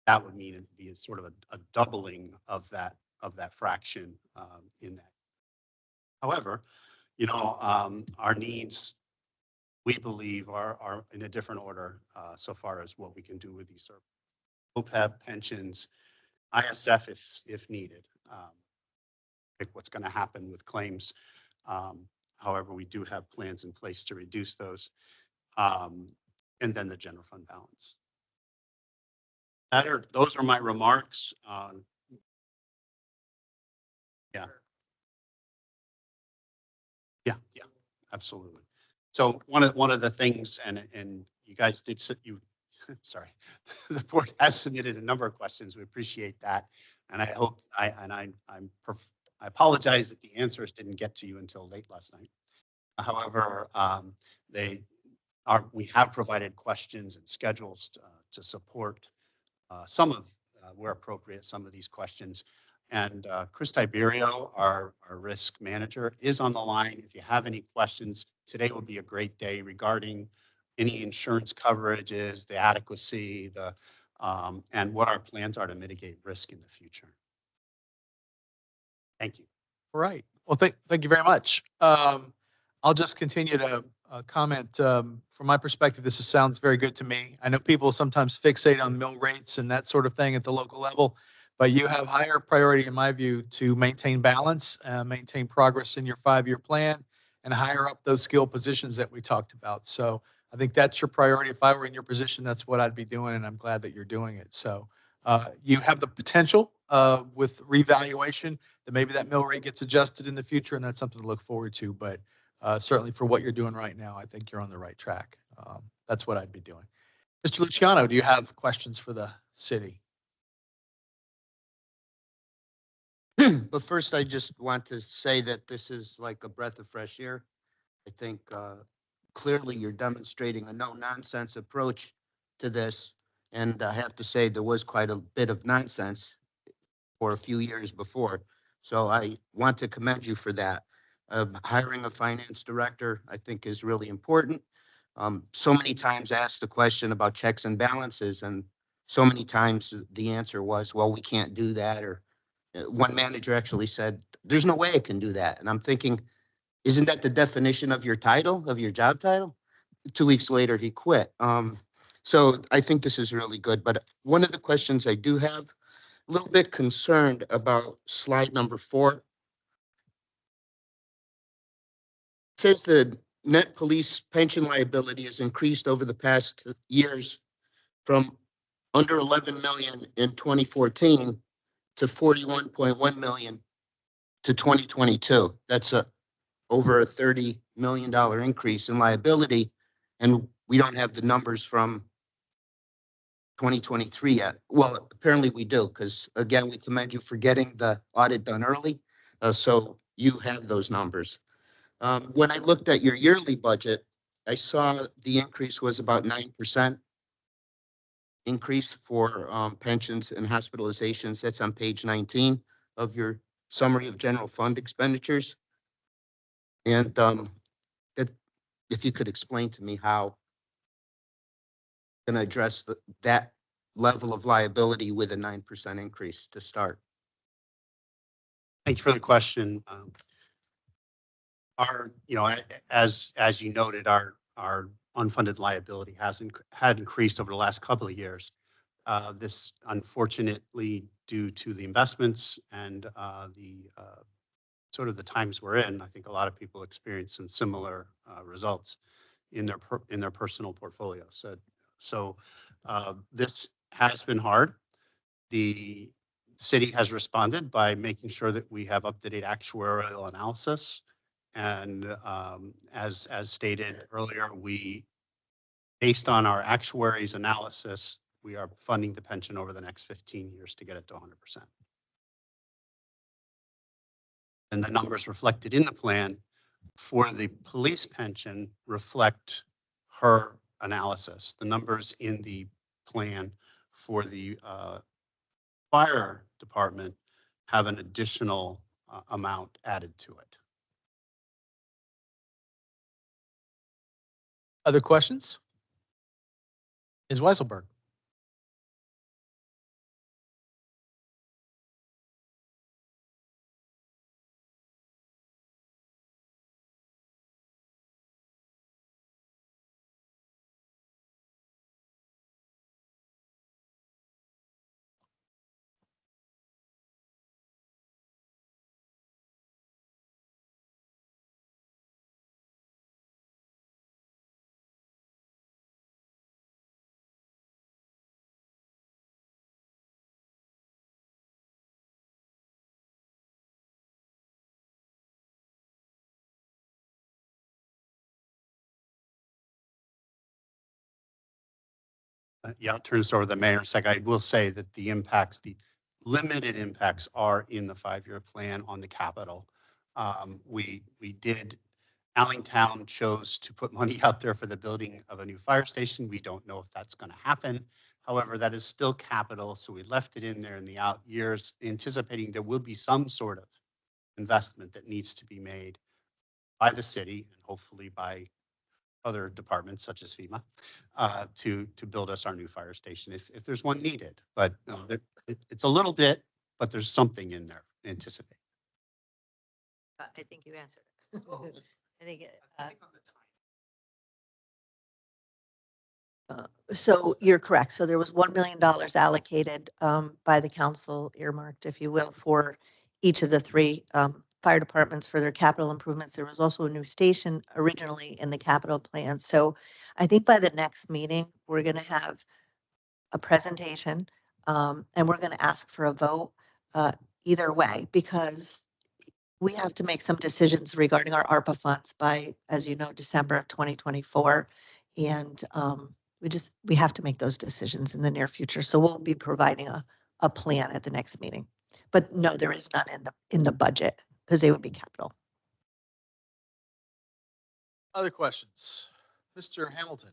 that would mean it'd be sort of a doubling of that fraction in that. However, our needs, we believe, are in a different order so far as what we can do with these services. OPEB, pensions, ISF if needed. What's going to happen with claims. However, we do have plans in place to reduce those. And then the general fund balance. Those are my remarks. Yeah, absolutely. So one of the things, and you guys did, sorry, the board has submitted a number of questions. We appreciate that, and I hope I apologize that the answers didn't get to you until late last night. However, we have provided questions and schedules to support some of, where appropriate, some of these questions. And Chris Tiberio, our risk manager, is on the line. If you have any questions, today would be a great day regarding any insurance coverages, the adequacy, and what our plans are to mitigate risk in the future. Thank you. All right. Well, thank you very much. I'll just continue to comment. From my perspective, this sounds very good to me. I know people sometimes fixate on mill rates and that sort of thing at the local level, but you have higher priority, in my view, to maintain balance, maintain progress in your 5-year plan, and hire up those skill positions that we talked about. So I think that's your priority. If I were in your position, that's what I'd be doing, and I'm glad that you're doing it. So you have the potential with revaluation that maybe that mill rate gets adjusted in the future, and that's something to look forward to. But certainly for what you're doing right now, I think you're on the right track. That's what I'd be doing. Mr. Luciano, do you have questions for the city? But first, I just want to say that this is like a breath of fresh air. I think clearly you're demonstrating a no-nonsense approach to this. And I have to say, there was quite a bit of nonsense for a few years before. So I want to commend you for that. Hiring a finance director, I think, is really important. So many times asked the question about checks and balances, and so many times the answer was, well, we can't do that. Or one manager actually said, there's no way I can do that. And I'm thinking, isn't that the definition of your title, of your job title? 2 weeks later, he quit. So I think this is really good. But one of the questions I do have, a little bit concerned about slide number 4. It says the net police pension liability has increased over the past years from under 11 million in 2014 to 41.1 million to 2022. That's over a $30 million increase in liability. And we don't have the numbers from 2023 yet. Well, apparently we do, because again, we commend you for getting the audit done early. So you have those numbers. When I looked at your yearly budget, I saw the increase was about 9% increase for pensions and hospitalizations. That's on page 19 of your summary of general fund expenditures. And that, if you could explain to me how going to address that level of liability with a 9% increase to start. Thank you for the question. As you noted, our unfunded liability had increased over the last couple of years. This, unfortunately, due to the investments and the sort of the times we're in, I think a lot of people experience some similar results in their personal portfolios. So this has been hard. The city has responded by making sure that we have up-to-date actuarial analysis. And as stated earlier, based on our actuaries' analysis, we are funding the pension over the next 15 years to get it to 100%. And the numbers reflected in the plan for the police pension reflect her analysis. The numbers in the plan for the fire department have an additional amount added to it. Other questions? Ms. Weisselberg. Yeah, I'll turn this over to the mayor in a second. I will say that the limited impacts are in the 5-year plan on the capital. Allentown chose to put money out there for the building of a new fire station. We don't know if that's going to happen. However, that is still capital. So we left it in there in the out years, anticipating there will be some sort of investment that needs to be made by the city and hopefully by other departments such as FEMA to build us our new fire station if there's one needed. But it's a little bit, but there's something in there anticipate. I think you answered it. I think so you're correct. So there was $1 million allocated by the council, earmarked, if you will, for each of the 3 fire departments for their capital improvements. There was also a new station originally in the capital plan. So I think by the next meeting, we're going to have a presentation and we're going to ask for a vote either way, because we have to make some decisions regarding our ARPA funds by, as you know, December of 2024. And we have to make those decisions in the near future. So we'll be providing a plan at the next meeting. But no, there is none in the budget because they would be capital. Other questions? Mr. Hamilton?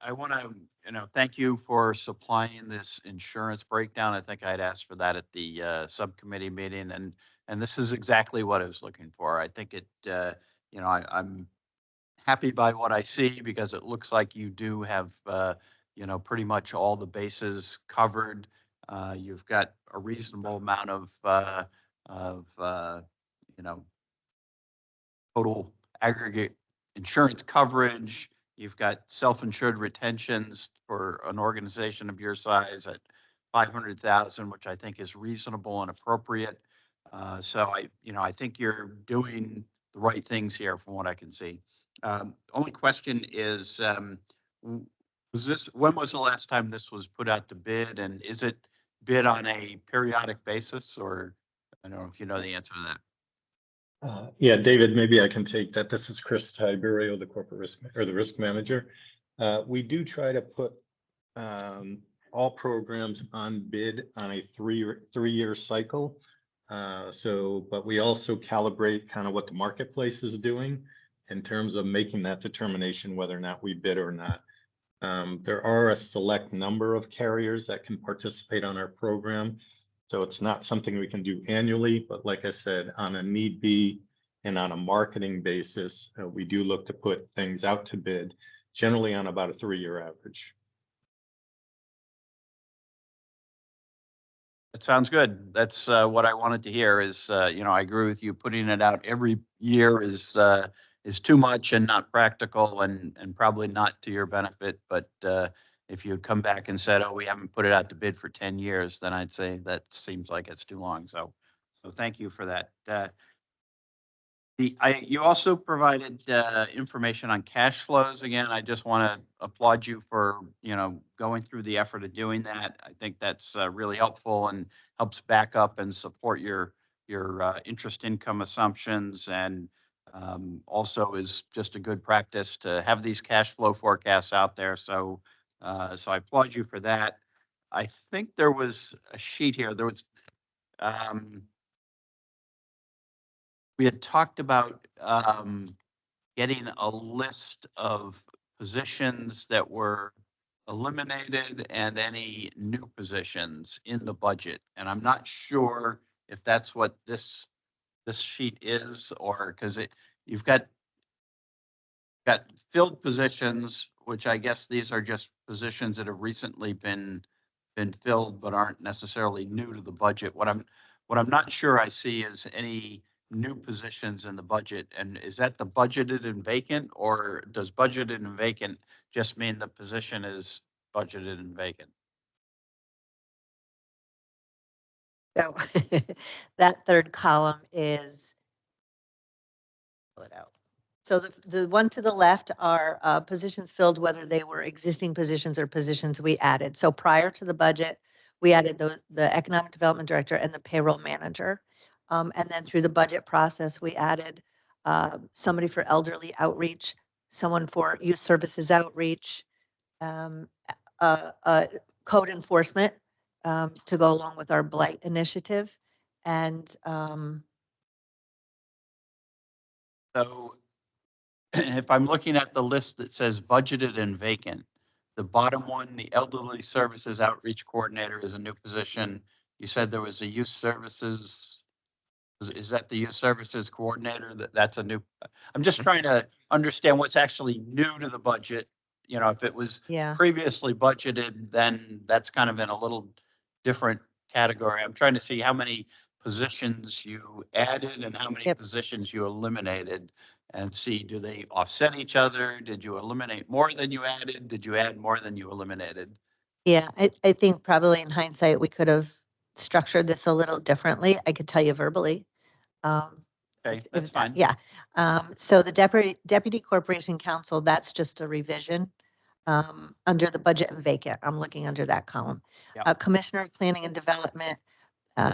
I want to, thank you for supplying this insurance breakdown. I think I'd asked for that at the subcommittee meeting, and this is exactly what I was looking for. I think it, I'm happy by what I see because it looks like you do have, pretty much all the bases covered. You've got a reasonable amount of total aggregate insurance coverage. You've got self-insured retentions for an organization of your size at 500,000, which I think is reasonable and appropriate. So I think you're doing the right things here from what I can see. Only question is, when was the last time this was put out to bid, and is it bid on a periodic basis, or I don't know if you know the answer to that? Yeah, David, maybe I can take that. This is Chris Tiberio, the corporate risk or the risk manager. We do try to put all programs on bid on a three-year cycle. But we also calibrate kind of what the marketplace is doing in terms of making that determination whether or not we bid or not. There are a select number of carriers that can participate on our program. So it's not something we can do annually, but like I said, on a need be and on a marketing basis, we do look to put things out to bid, generally on about a 3-year average. That sounds good. That's what I wanted to hear is, I agree with you. Putting it out every year is too much and not practical and probably not to your benefit. But if you had come back and said, oh, we haven't put it out to bid for 10 years, then I'd say that seems like it's too long. So thank you for that. You also provided information on cash flows. Again, I just want to applaud you for, going through the effort of doing that. I think that's really helpful and helps back up and support your interest income assumptions, and also is just a good practice to have these cash flow forecasts out there. So I applaud you for that. I think there was a sheet here. There was, we had talked about getting a list of positions that were eliminated and any new positions in the budget. And I'm not sure if that's what this sheet is, or because you've got filled positions, which I guess these are just positions that have recently been filled but aren't necessarily new to the budget. What I'm not sure I see is any new positions in the budget. And is that the budgeted and vacant, or does budgeted and vacant just mean the position is budgeted and vacant? So that third column is, pull it out. So the one to the left are positions filled, whether they were existing positions or positions we added. So prior to the budget, we added the economic development director and the payroll manager. And then through the budget process, we added somebody for elderly outreach, someone for youth services outreach, code enforcement to go along with our blight initiative. And so if I'm looking at the list that says budgeted and vacant, the bottom one, the elderly services outreach coordinator, is a new position. You said there was a youth services. Is that the youth services coordinator? That's a new. I'm just trying to understand what's actually new to the budget. If it was previously budgeted, then that's kind of in a little different category. I'm trying to see how many positions you added and how many positions you eliminated, and see, do they offset each other? Did you eliminate more than you added? Did you add more than you eliminated? Yeah, I think probably in hindsight, we could have structured this a little differently. I could tell you verbally. Okay, that's fine. Yeah. So the deputy corporation counsel, that's just a revision under the budget and vacant. I'm looking under that column. Yep. Commissioner of planning and development,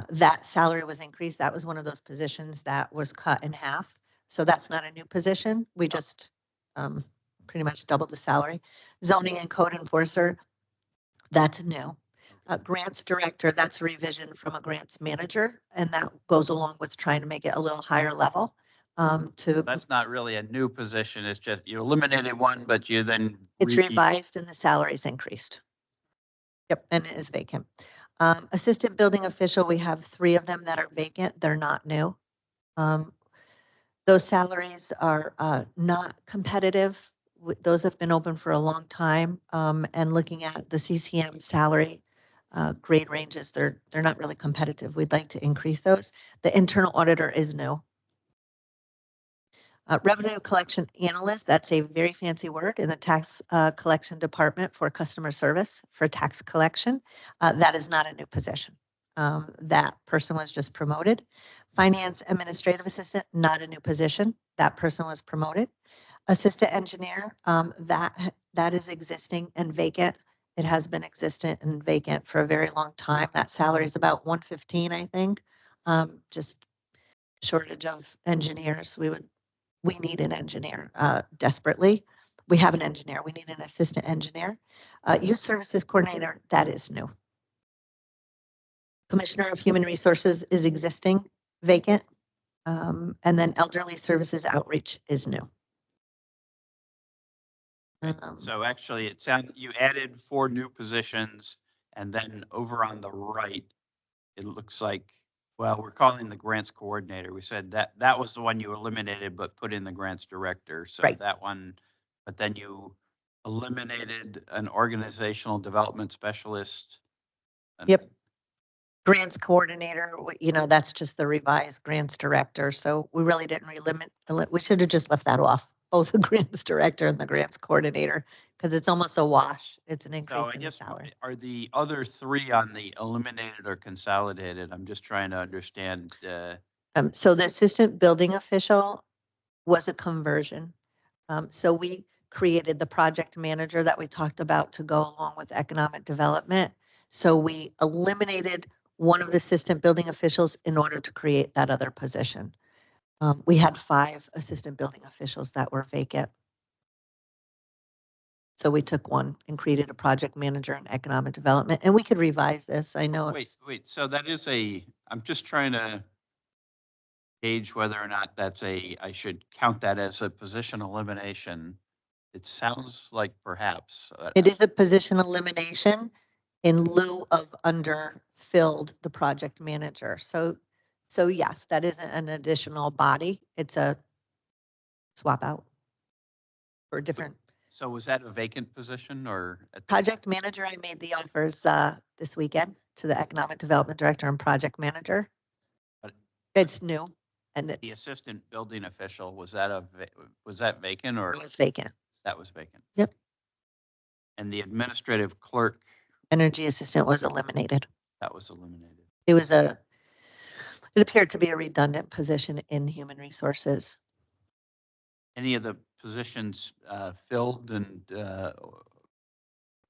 That salary was increased. That was one of those positions that was cut in half. So that's not a new position. We just pretty much doubled the salary. Zoning and code enforcer, that's new. Grants director, that's a revision from a grants manager, and that goes along with trying to make it a little higher level. That's not really a new position. It's just you eliminated one, but you then. It's revised and the salary's increased. Yep, and it is vacant. Assistant building official, we have 3 of them that are vacant. They're not new. Those salaries are not competitive. Those have been open for a long time. And looking at the CCM salary grade ranges, they're not really competitive. We'd like to increase those. The internal auditor is new. Revenue collection analyst, that's a very fancy word in the tax collection department for customer service for tax collection. That is not a new position. That person was just promoted. Finance administrative assistant, not a new position. That person was promoted. Assistant engineer, that is existing and vacant. It has been existent and vacant for a very long time. That salary is about 115, I think. Just shortage of engineers. We need an engineer desperately. We have an engineer. We need an assistant engineer. Youth services coordinator, that is new. Commissioner of Human Resources is existing, vacant. And then elderly services outreach is new. So actually, it sounds, you added 4 new positions, and then over on the right, it looks like, well, we're calling the grants coordinator. We said that was the one you eliminated, but put in the grants director. So Right. that one, but then you eliminated an organizational development specialist. Yep. Grants coordinator, that's just the revised grants director. So we really didn't we should have just left that off, both the grants director and the grants coordinator, because it's almost a wash. It's an So increase I in the guess, salary. are the other 3 on the eliminated or consolidated? I'm just trying to understand. So the assistant building official was a conversion. So we created the project manager that we talked about to go along with economic development. So we eliminated one of the assistant building officials in order to create that other position. We had 5 assistant building officials that were vacant. So we took one and created a project manager in economic development, and we could revise this. I know it's. Wait, so that is I'm just trying to gauge whether or not I should count that as a position elimination. It sounds like perhaps. It is a position elimination in lieu of underfilled the project manager. So yes, that isn't an additional body. It's a swap out for different. So was that a vacant position or? Project manager, I made the offers this weekend to the economic development director and project manager. But it's new. And the assistant building official, was that vacant or? It was vacant. That was vacant. Yep. And the administrative clerk? Energy assistant was eliminated. That was eliminated. It appeared to be a redundant position in human resources. Any of the positions filled and?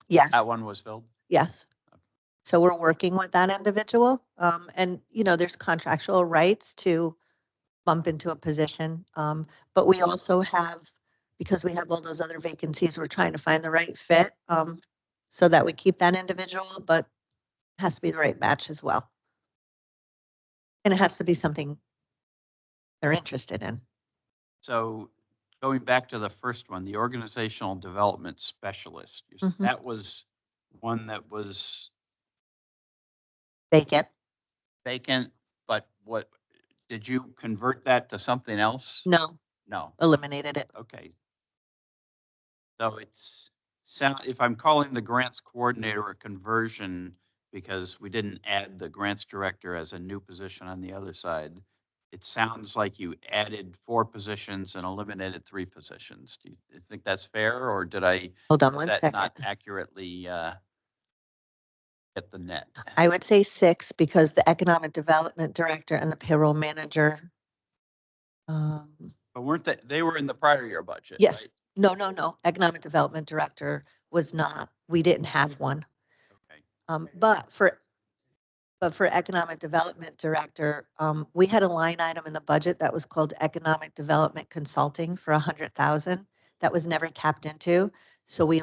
Yes. That one was filled? Yes. So we're working with that individual. And, there's contractual rights to bump into a position. But we also have, because we have all those other vacancies, we're trying to find the right fit so that we keep that individual, but it has to be the right match as well. And it has to be something they're interested in. So going back to the first one, the organizational development specialist, that was one that was vacant, but what, did you convert that to something else? No, eliminated it. Okay. So if I'm calling the grants coordinator a conversion because we didn't add the grants director as a new position on the other side, it sounds like you added 4 positions and eliminated 3 positions. Do you think that's fair, or did I? Hold on one second. Not accurately get the net? I would say 6 because the economic development director and the payroll manager. But weren't they were in the prior year budget? Yes. Right? No. Economic development director was not. We didn't have one. Okay. But for But for Economic Development Director, we had a line item in the budget that was called Economic Development Consulting for 100,000 that was never tapped into. So we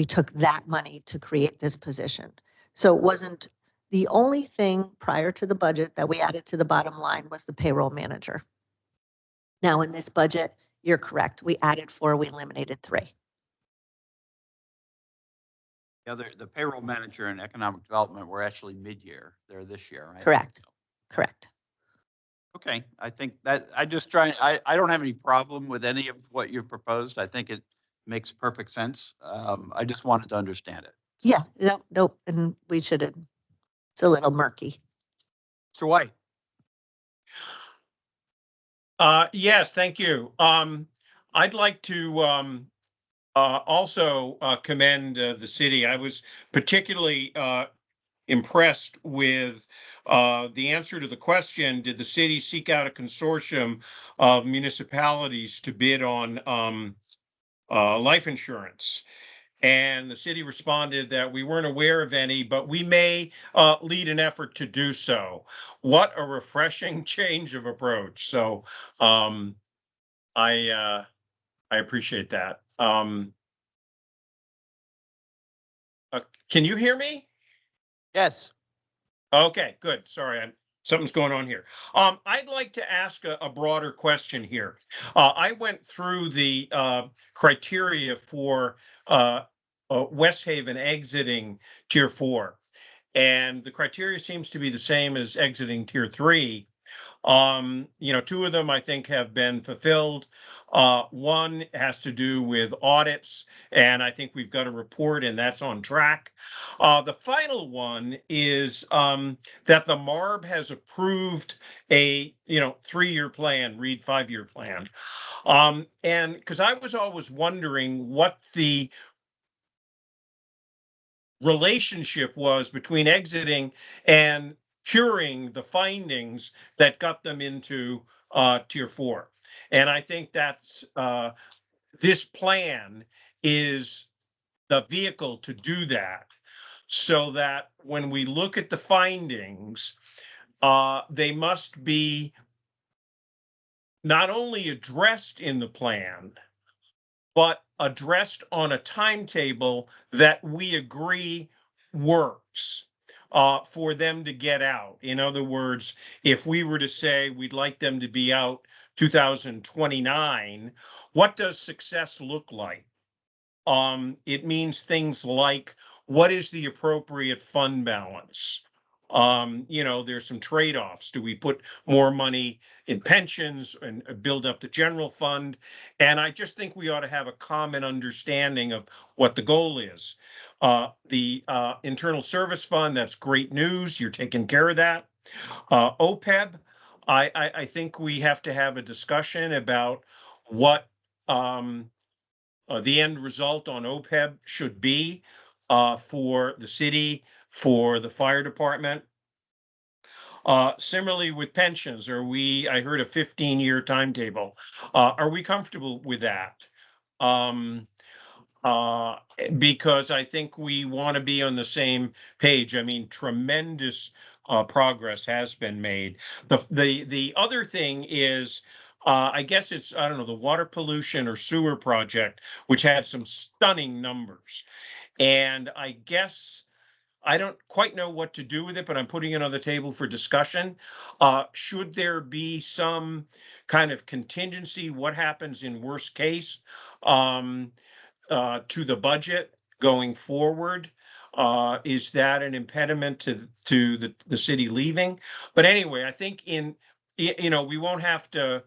took that money to create this position. So it wasn't the only thing prior to the budget that we added to the bottom line was the payroll manager. Now in this budget, you're correct. We added 4, we eliminated 3. The payroll manager and economic development were actually mid-year. They're this year, right? Correct. Correct. Okay, I think that I don't have any problem with any of what you've proposed. I think it makes perfect sense. I just wanted to understand it. Yeah, nope. And we should have, it's a little murky. Mr. White. Yes, thank you. I'd like to also commend the city. I was particularly impressed with the answer to the question, did the city seek out a consortium of municipalities to bid on life insurance? And the city responded that we weren't aware of any, but we may lead an effort to do so. What a refreshing change of approach. So I appreciate that. Can you hear me? Yes. Okay, good. Sorry, something's going on here. I'd like to ask a broader question here. I went through the criteria for West Haven exiting Tier 4, and the criteria seems to be the same as exiting Tier 3. 2 of them I think have been fulfilled. One has to do with audits, and I think we've got a report, and that's on track. The final one is that the MARB has approved a 3-year plan, read 5-year plan. And because I was always wondering what the relationship was between exiting and curing the findings that got them into Tier 4. And I think that's this plan is the vehicle to do that, so that when we look at the findings, they must be not only addressed in the plan, but addressed on a timetable that we agree works for them to get out. In other words, if we were to say we'd like them to be out 2029, what does success look like? It means things like, what is the appropriate fund balance? There's some trade-offs. Do we put more money in pensions and build up the general fund? And I just think we ought to have a common understanding of what the goal is. The internal service fund, that's great news. You're taking care of that. OPEB, I think we have to have a discussion about what the end result on OPEB should be for the city, for the fire department. Similarly with pensions, I heard a 15-year timetable. Are we comfortable with that? Because I think we want to be on the same page. I mean, tremendous progress has been made. The other thing is, I guess it's, I don't know, the water pollution or sewer project, which had some stunning numbers. And I guess I don't quite know what to do with it, but I'm putting it on the table for discussion. Should there be some kind of contingency? What happens in worst case to the budget going forward? Is that an impediment to the city leaving? But anyway, I think we won't have to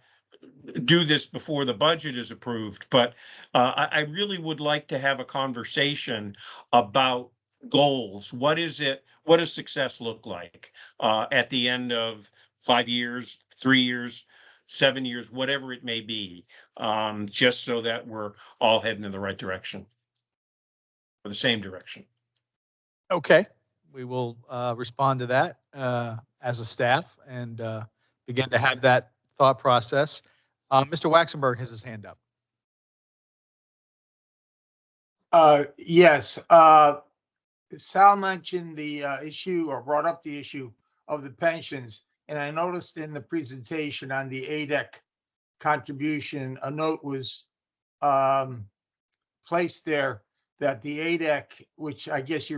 do this before the budget is approved, but I really would like to have a conversation about goals. What is it? What does success look like at the end of 5 years, 3 years, 7 years, whatever it may be, just so that we're all heading in the right direction, or the same direction. Okay, we will respond to that as a staff and begin to have that thought process. Mr. Waxenberg has his hand up. Yes. Sal mentioned the issue or brought up the issue of the pensions. And I noticed in the presentation on the ADEC contribution, a note was placed there that the ADEC, which I guess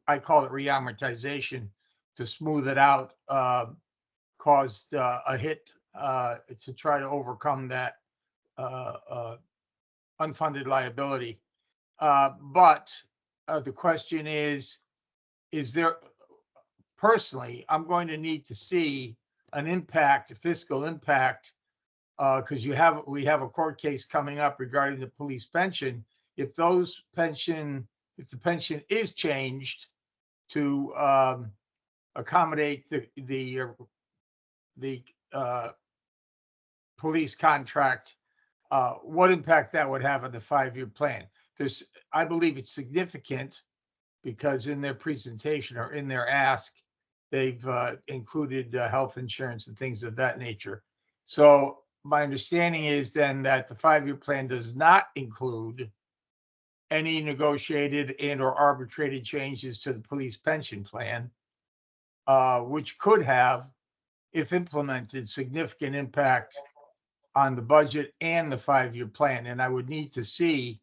I call it reamortization to smooth it out, caused a hit to try to overcome that unfunded liability. But the question is there, personally, I'm going to need to see an impact, a fiscal impact, because we have a court case coming up regarding the police pension. If the pension is changed to accommodate the police contract, what impact that would have on the 5-year plan. I believe it's significant because in their presentation or in their ask, they've included health insurance and things of that nature. So my understanding is then that the 5-year plan does not include any negotiated and or arbitrated changes to the police pension plan, which could have, if implemented, significant impact on the budget and the 5-year plan. And I would need to see,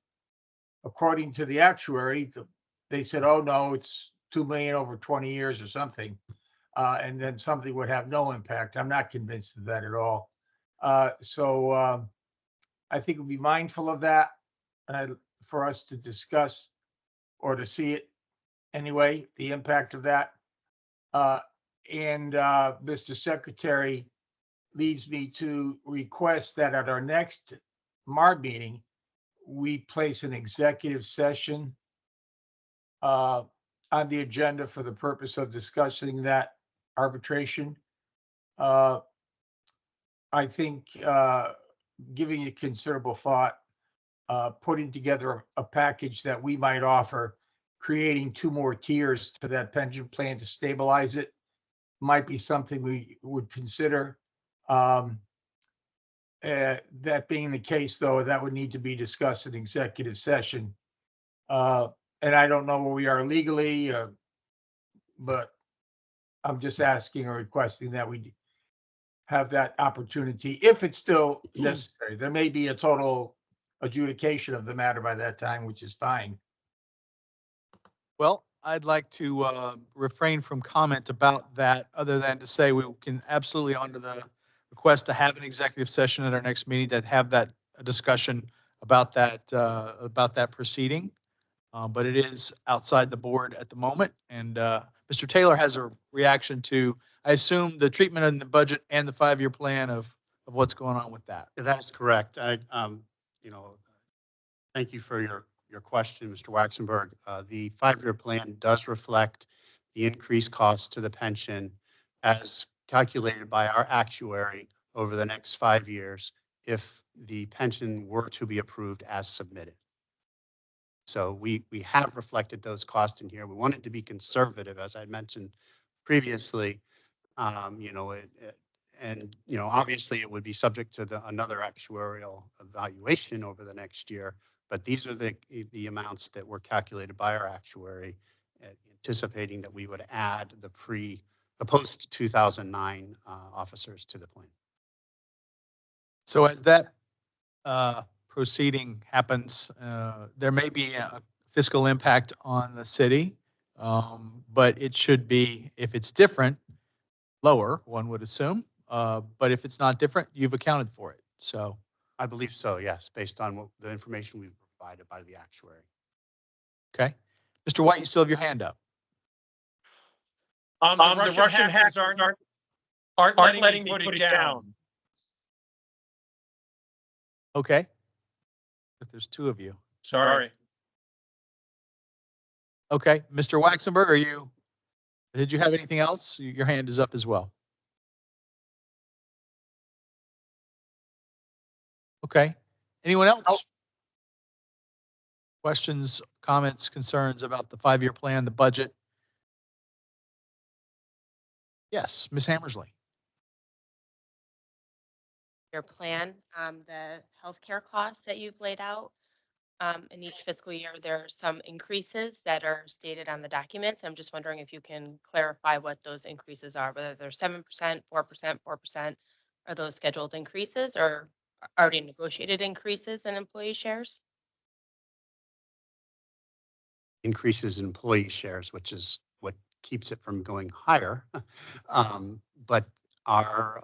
according to the actuary, they said, oh no, it's 2 million over 20 years or something. And then something would have no impact. I'm not convinced of that at all. So I think we'll be mindful of that for us to discuss or to see it anyway, the impact of that. And Mr. Secretary leads me to request that at our next MARB meeting, we place an executive session on the agenda for the purpose of discussing that arbitration. I think giving it considerable thought, putting together a package that we might offer, creating 2 more tiers to that pension plan to stabilize it might be something we would consider. That being the case, though, that would need to be discussed in executive session. And I don't know where we are legally, but I'm just asking or requesting that we have that opportunity if it's still necessary. There may be a total adjudication of the matter by that time, which is fine. Well, I'd like to refrain from comment about that, other than to say we can absolutely honor the request to have an executive session at our next meeting, that have that discussion about that proceeding. But it is outside the board at the moment. And Mr. Taylor has a reaction to, I assume, the treatment in the budget and the 5-year plan of what's going on with that. That is correct. Thank you for your question, Mr. Waxenberg. The 5-year plan does reflect the increased cost to the pension as calculated by our actuary over the next 5 years if the pension were to be approved as submitted. So we have reflected those costs in here. We wanted to be conservative, as I mentioned previously. Obviously it would be subject to another actuarial evaluation over the next year. But these are the amounts that were calculated by our actuary, anticipating that we would add the post 2009 officers to the plan. So as that proceeding happens, there may be a fiscal impact on the city, but it should be, if it's different, lower, one would assume. But if it's not different, you've accounted for it. So I believe so, yes, based on the information we've provided by the actuary. Okay. Mr. White, you still have your hand up. The Russian hacks aren't letting me put it down. Okay. But there's 2 of you. Sorry. Okay. Mr. Waxenberg, did you have anything else? Your hand is up as well. Okay. Anyone else? Oh. Questions, comments, concerns about the 5-year plan, the budget? Yes, Ms. Hammersley. Your plan, the healthcare costs that you've laid out, in each fiscal year, there are some increases that are stated on the documents. I'm just wondering if you can clarify what those increases are, whether they're 7%, 4%, 4%. Are those scheduled increases or already negotiated increases in employee shares? Increases in employee shares, which is what keeps it from going higher. But our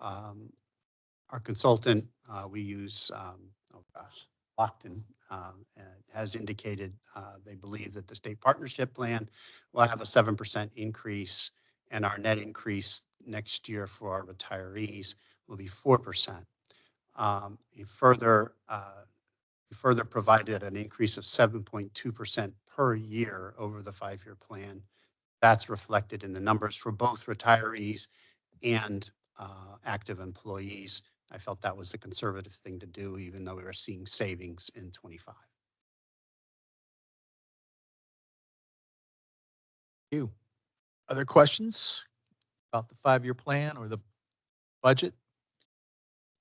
consultant, we use, oh gosh, Lockton, has indicated they believe that the state partnership plan will have a 7% increase, and our net increase next year for our retirees will be 4%. He further provided an increase of 7.2% per year over the 5-year plan. That's reflected in the numbers for both retirees and active employees. I felt that was a conservative thing to do, even though we were seeing savings in 25. You. Other questions about the 5-year plan or the budget?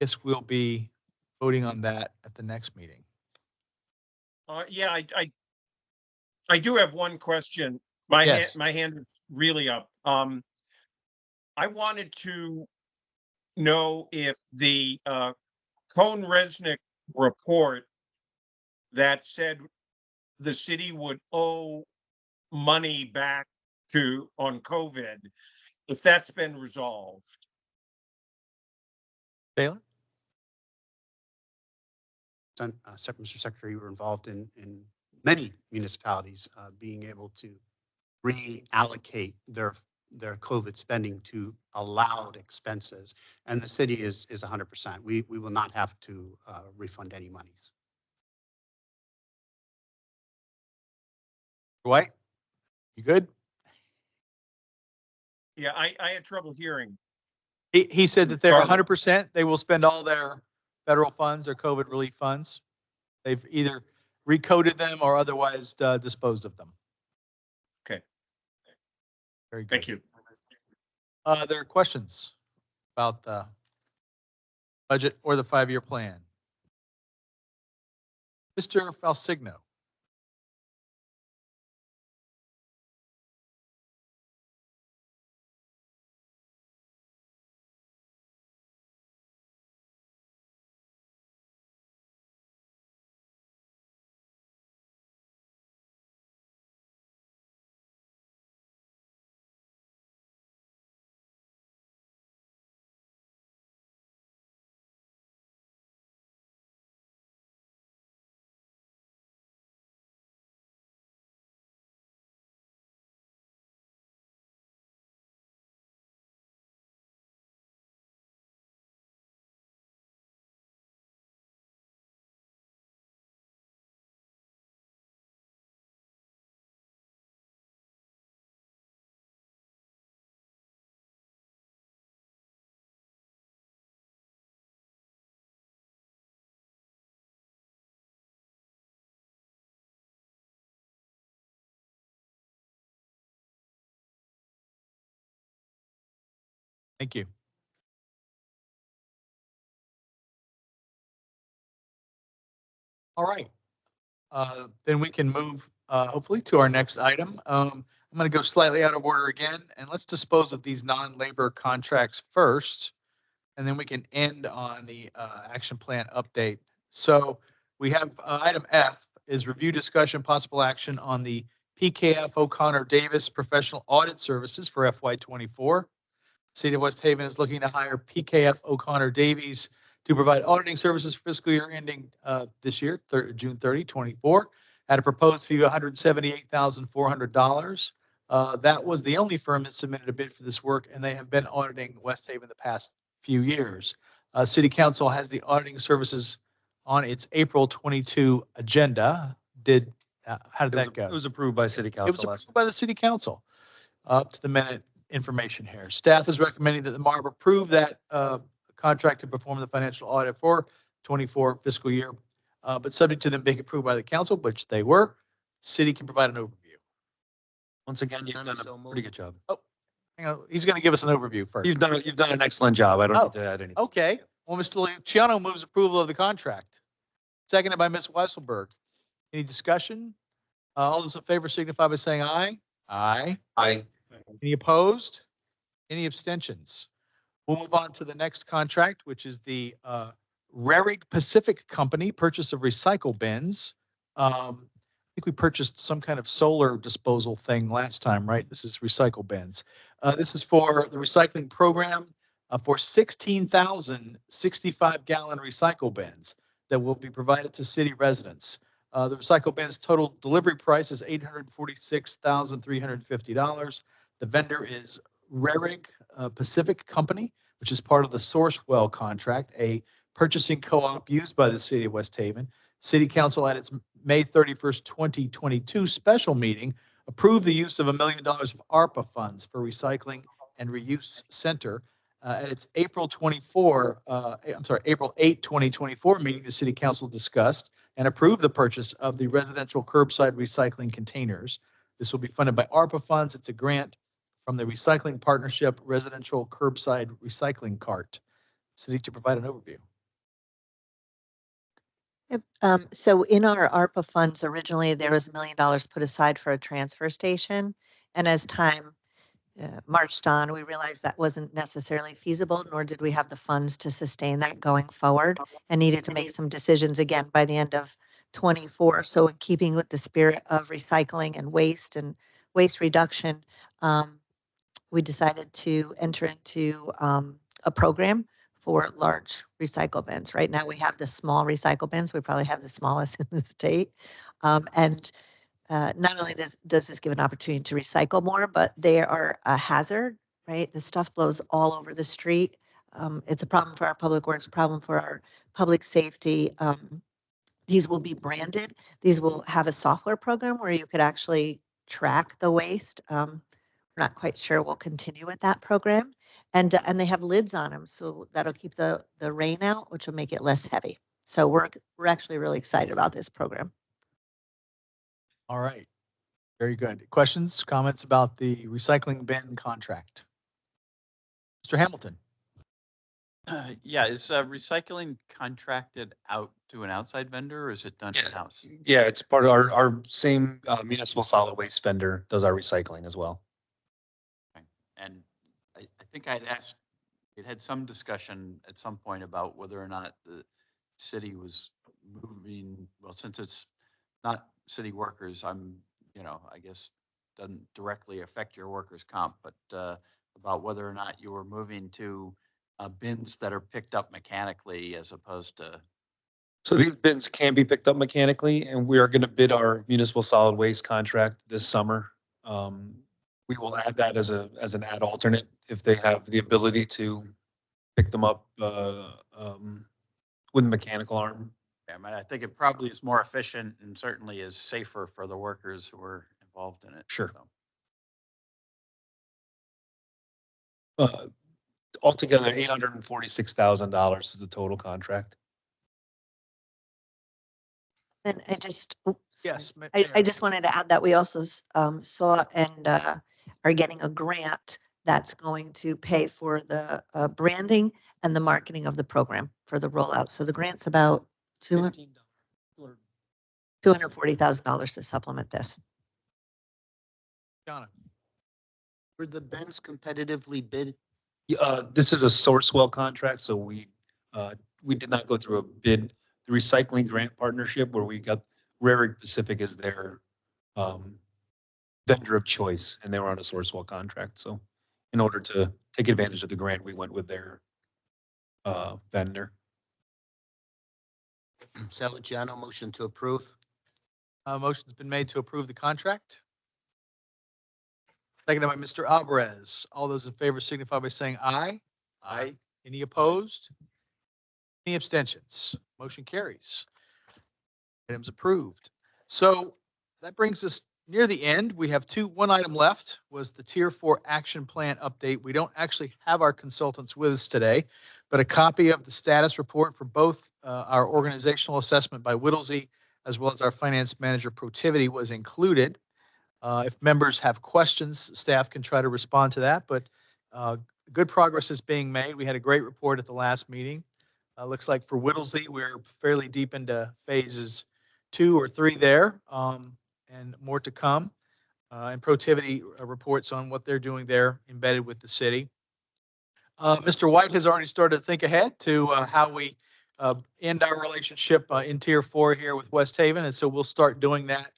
Guess we'll be voting on that at the next meeting. Yeah, I do have one question. My Yes. my hand is really up. I wanted to know if the Cohn-Resnick report that said the city would owe money back on COVID, if that's been resolved. Baylor? Mr. Secretary, you were involved in many municipalities being able to reallocate their COVID spending to allowed expenses, and the city is 100%. We will not have to refund any monies. Dwight, you good? Yeah, I had trouble hearing. He said that they're Carla. 100%. They will spend all their federal funds, their COVID relief funds. They've either recoded them or otherwise disposed of them. Okay. Very good. Thank you. There are questions about the budget or the 5-year plan? Mr. Falsigno. Thank you. All right. Then we can move hopefully to our next item. I'm going to go slightly out of order again, and let's dispose of these non-labor contracts first, and then we can end on the action plan update. So we have item F is review, discussion, possible action on the PKF O'Connor Davis Professional Audit Services for FY24. City of West Haven is looking to hire PKF O'Connor Davies to provide auditing services for fiscal year ending this year, June 30, 24, at a proposed fee of $178,400. That was the only firm that submitted a bid for this work, and they have been auditing West Haven the past few years. City Council has the auditing services on its April 22 agenda. How did that go? It was approved by City Council. It was approved by the City Council. Up to the minute information here. Staff is recommending that the MARB approve that contract to perform the financial audit for 24 fiscal year, but subject to them being approved by the council, which they were. City can provide an overview. Once again, you've done a pretty good job. Oh, hang on. He's going to give us an overview first. You've done an excellent job. I don't need to add anything. Okay. Well, Mr. Luciano moves approval of the contract. Seconded by Ms. Weisselberg. Any discussion? All those in favor signify by saying aye. Aye. Aye. Any opposed? Any abstentions? We'll move on to the next contract, which is the Rarig Pacific Company purchase of recycle bins. I think we purchased some kind of solar disposal thing last time, right? This is recycle bins. This is for the recycling program for 16,000 65-gallon recycle bins that will be provided to city residents. The recycle bins total delivery price is $846,350. The vendor is Rarig Pacific Company, which is part of the Sourcewell contract, a purchasing co-op used by the city of West Haven. City Council at its May 31st, 2022 special meeting approved the use of $1 million of ARPA funds for recycling and reuse center. At its April 8, 2024 meeting, the City Council discussed and approved the purchase of the residential curbside recycling containers. This will be funded by ARPA funds. It's a grant from the Recycling Partnership Residential Curbside Recycling Cart. City to provide an overview. Yep. So in our ARPA funds, originally there was $1 million put aside for a transfer station. And as time marched on, we realized that wasn't necessarily feasible, nor did we have the funds to sustain that going forward, and needed to make some decisions again by the end of 24. So in keeping with the spirit of recycling and waste reduction, we decided to enter into a program for large recycle bins. Right now we have the small recycle bins. We probably have the smallest in the state. Not only does this give an opportunity to recycle more, but they are a hazard, right? The stuff blows all over the street. It's a problem for our public works, problem for our public safety. These will be branded. These will have a software program where you could actually track the waste. We're not quite sure we'll continue with that program. And they have lids on them, so that'll keep the rain out, which will make it less heavy. So we're actually really excited about this program. All right. Very good. Questions, comments about the recycling bin contract? Mr. Hamilton. Yeah, is recycling contracted out to an outside vendor or is it done Yeah. in-house? Yeah, it's part of our same municipal solid waste vendor does our recycling as well. Okay. And I think I'd asked, it had some discussion at some point about whether or not the city was moving, well, since it's not city workers, I guess doesn't directly affect your workers' comp, but about whether or not you were moving to bins that are picked up mechanically as opposed to. So these bins can be picked up mechanically, and we are going to bid our municipal solid waste contract this summer. We will add that as an ad alternate if they have the ability to pick them up with a mechanical arm. I mean, I think it probably is more efficient and certainly is safer for the workers who are involved in it. Sure. So. Altogether, $846,000 is the total contract. And I just, Yes. I just wanted to add that we also saw and are getting a grant that's going to pay for the branding and the marketing of the program for the rollout. So the grant's about $240,000 to supplement this. Donna. Were the bins competitively bid? This is a Sourcewell contract, so we did not go through a bid. The recycling grant partnership where we got Rarig Pacific as their vendor of choice, and they were on a Sourcewell contract. So in order to take advantage of the grant, we went with their vendor. Saliciano, motion to approve. Motion's been made to approve the contract. Seconded by Mr. Alvarez. All those in favor signify by saying aye. Aye. Any opposed? Any abstentions? Motion carries. Items approved. So that brings us near the end. We have one item left, was the Tier 4 action plan update. We don't actually have our consultants with us today, but a copy of the status report for both our organizational assessment by Whittlesey as well as our finance manager Protivity was included. If members have questions, staff can try to respond to that, but good progress is being made. We had a great report at the last meeting. Looks like for Whittlesey, we're fairly deep into phases 2 or 3 there, and more to come. And Protivity reports on what they're doing there embedded with the city. Mr. White has already started to think ahead to how we end our relationship in Tier 4 here with West Haven, and so we'll start doing that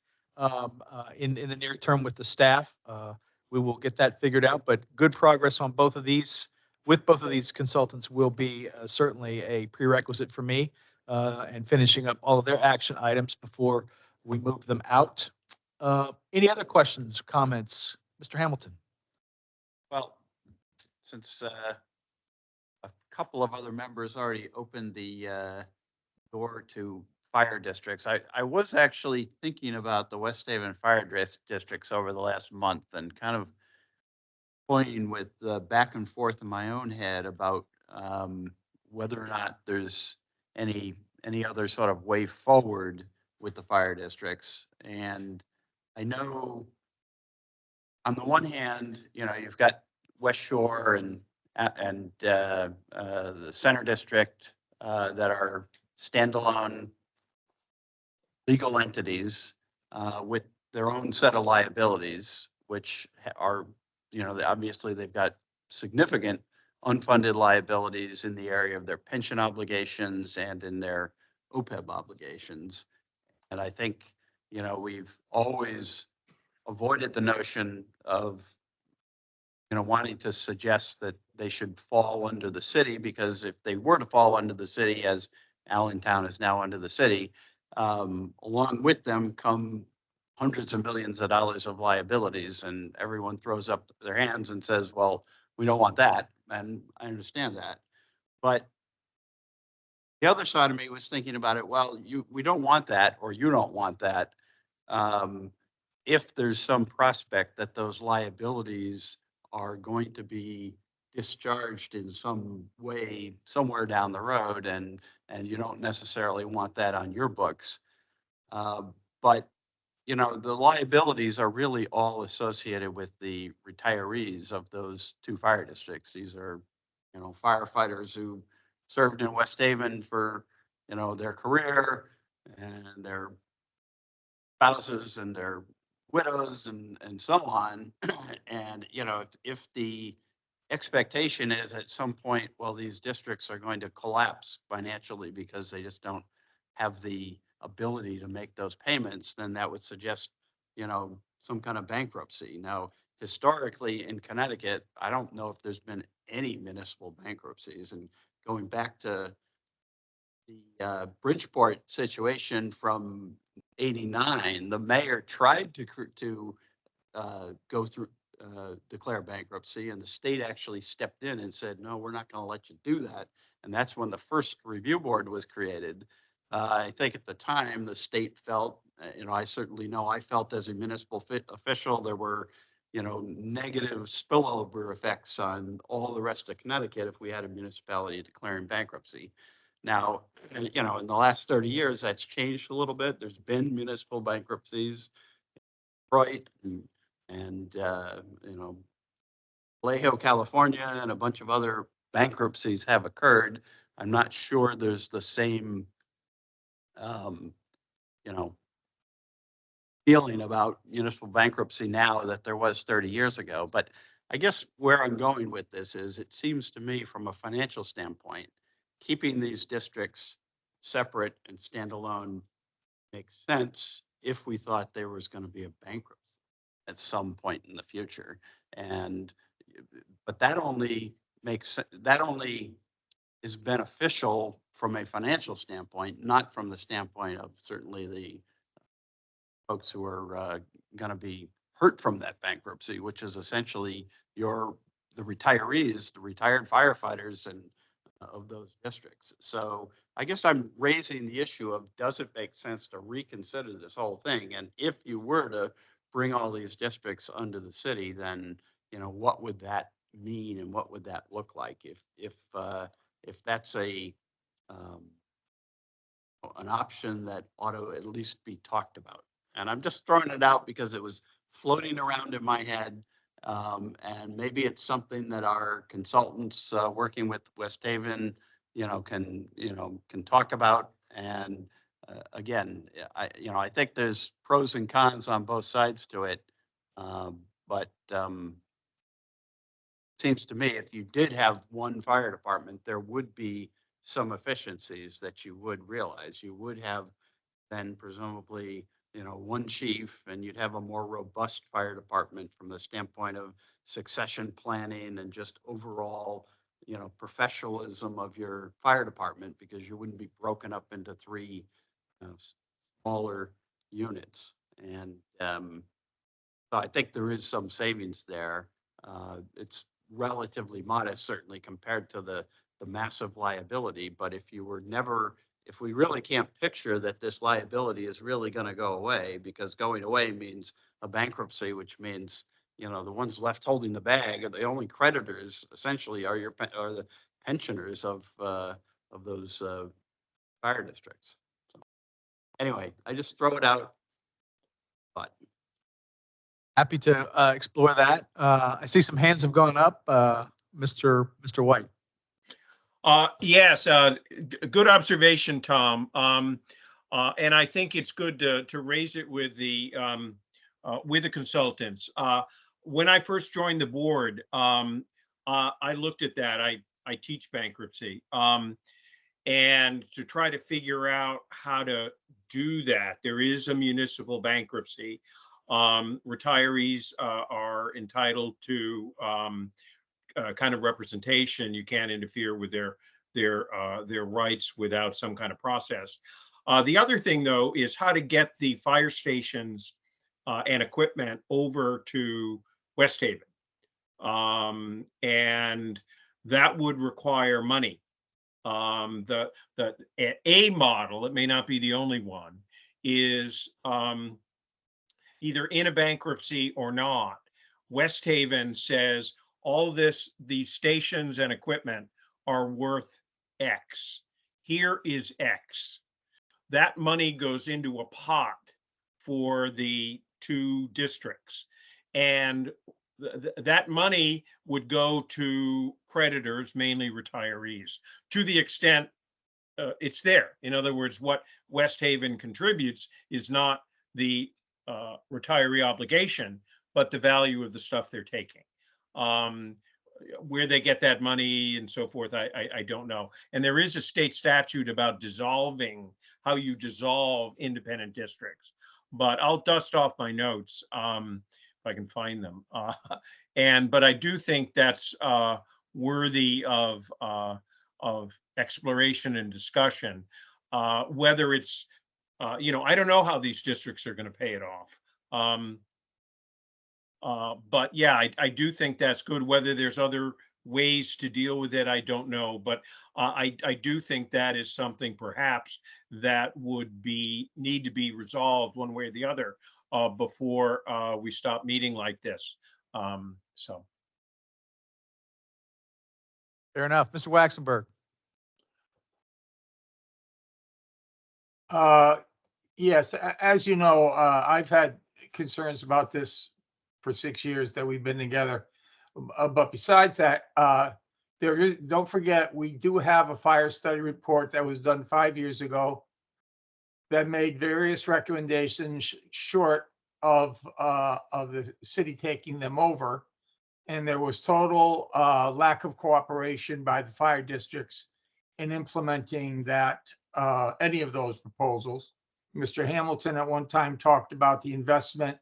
in the near term with the staff. We will get that figured out, but good progress on both of these with both of these consultants will be certainly a prerequisite for me and finishing up all of their action items before we move them out. Any other questions, comments? Mr. Hamilton. Well, since a couple of other members already opened the door to fire districts, I was actually thinking about the West Haven fire districts over the last month and kind of toying with the back and forth in my own head about whether or not there's any other sort of way forward with the fire districts. And I know on the one hand, you've got West Shore and the Center District that are standalone legal entities with their own set of liabilities, which are, obviously they've got significant unfunded liabilities in the area of their pension obligations and in their OPEB obligations. And I think, we've always avoided the notion of, wanting to suggest that they should fall under the city, because if they were to fall under the city, as Allentown is now under the city, along with them come hundreds of millions of dollars of liabilities, and everyone throws up their hands and says, well, we don't want that. And I understand that. But the other side of me was thinking about it, well, we don't want that, or you don't want that. If there's some prospect that those liabilities are going to be discharged in some way somewhere down the road, and you don't necessarily want that on your books. But the liabilities are really all associated with the retirees of those 2 fire districts. These are, firefighters who served in West Haven for, their career, and their spouses and their widows and so on. And, if the expectation is at some point, well, these districts are going to collapse financially because they just don't have the ability to make those payments, then that would suggest, some kind of bankruptcy. Now, historically in Connecticut, I don't know if there's been any municipal bankruptcies. And going back to the Bridgeport situation from '89, the mayor tried to go through declare bankruptcy, and the state actually stepped in and said, no, we're not going to let you do that. And that's when the first review board was created. I think at the time the state felt, I certainly know I felt as a municipal official, there were, negative spillover effects on all the rest of Connecticut if we had a municipality declaring bankruptcy. Now, in the last 30 years, that's changed a little bit. There's been municipal bankruptcies in Detroit and Vallejo, California, and a bunch of other bankruptcies have occurred. I'm not sure there's the same, feeling about municipal bankruptcy now that there was 30 years ago. But I guess where I'm going with this is, it seems to me from a financial standpoint, keeping these districts separate and standalone makes sense if we thought there was going to be a bankruptcy at some point in the future. But that only is beneficial from a financial standpoint, not from the standpoint of certainly the folks who are going to be hurt from that bankruptcy, which is essentially the retirees, the retired firefighters and of those districts. So I guess I'm raising the issue of, does it make sense to reconsider this whole thing? And if you were to bring all these districts under the city, then, what would that mean, and what would that look like if that's an option that ought to at least be talked about? And I'm just throwing it out because it was floating around in my head. And maybe it's something that our consultants working with West Haven, can talk about. And again, I think there's pros and cons on both sides to it. But seems to me if you did have one fire department, there would be some efficiencies that you would realize. You would have then presumably, one chief, and you'd have a more robust fire department from the standpoint of succession planning and just overall, professionalism of your fire department, because you wouldn't be broken up into three smaller units. And so I think there is some savings there. It's relatively modest, certainly compared to the massive liability. But if we really can't picture that this liability is really going to go away, because going away means a bankruptcy, which means, the ones left holding the bag are the only creditors essentially are the pensioners of those fire districts. So anyway, I just throw it out. But Happy to explore that. I see some hands have gone up. Mr. White. Yes, good observation, Tom. And I think it's good to raise it with the consultants. When I first joined the board, I looked at that. I teach bankruptcy, and to try to figure out how to do that. There is a municipal bankruptcy. Retirees are entitled to kind of representation. You can't interfere with their rights without some kind of process. The other thing, though, is how to get the fire stations and equipment over to West Haven. And that would require money. A model, it may not be the only one, is either in a bankruptcy or not. West Haven says all these stations and equipment are worth X. Here is X. That money goes into a pot for the two districts. And that money would go to creditors, mainly retirees, to the extent it's there. In other words, what West Haven contributes is not the retiree obligation, but the value of the stuff they're taking. Where they get that money and so forth, I don't know. And there is a state statute about how you dissolve independent districts. But I'll dust off my notes if I can find them. But I do think that's worthy of exploration and discussion. Whether it's, I don't know how these districts are going to pay it off. But yeah, I do think that's good. Whether there's other ways to deal with it, I don't know. But I do think that is something perhaps that would need to be resolved one way or the other before we stop meeting like this. So. Fair enough. Mr. Waxenberg. Yes, as you know, I've had concerns about this for 6 years that we've been together. But besides that, don't forget, we do have a fire study report that was done 5 years ago that made various recommendations short of the city taking them over. And there was total lack of cooperation by the fire districts in implementing any of those proposals. Mr. Hamilton at one time talked about the investment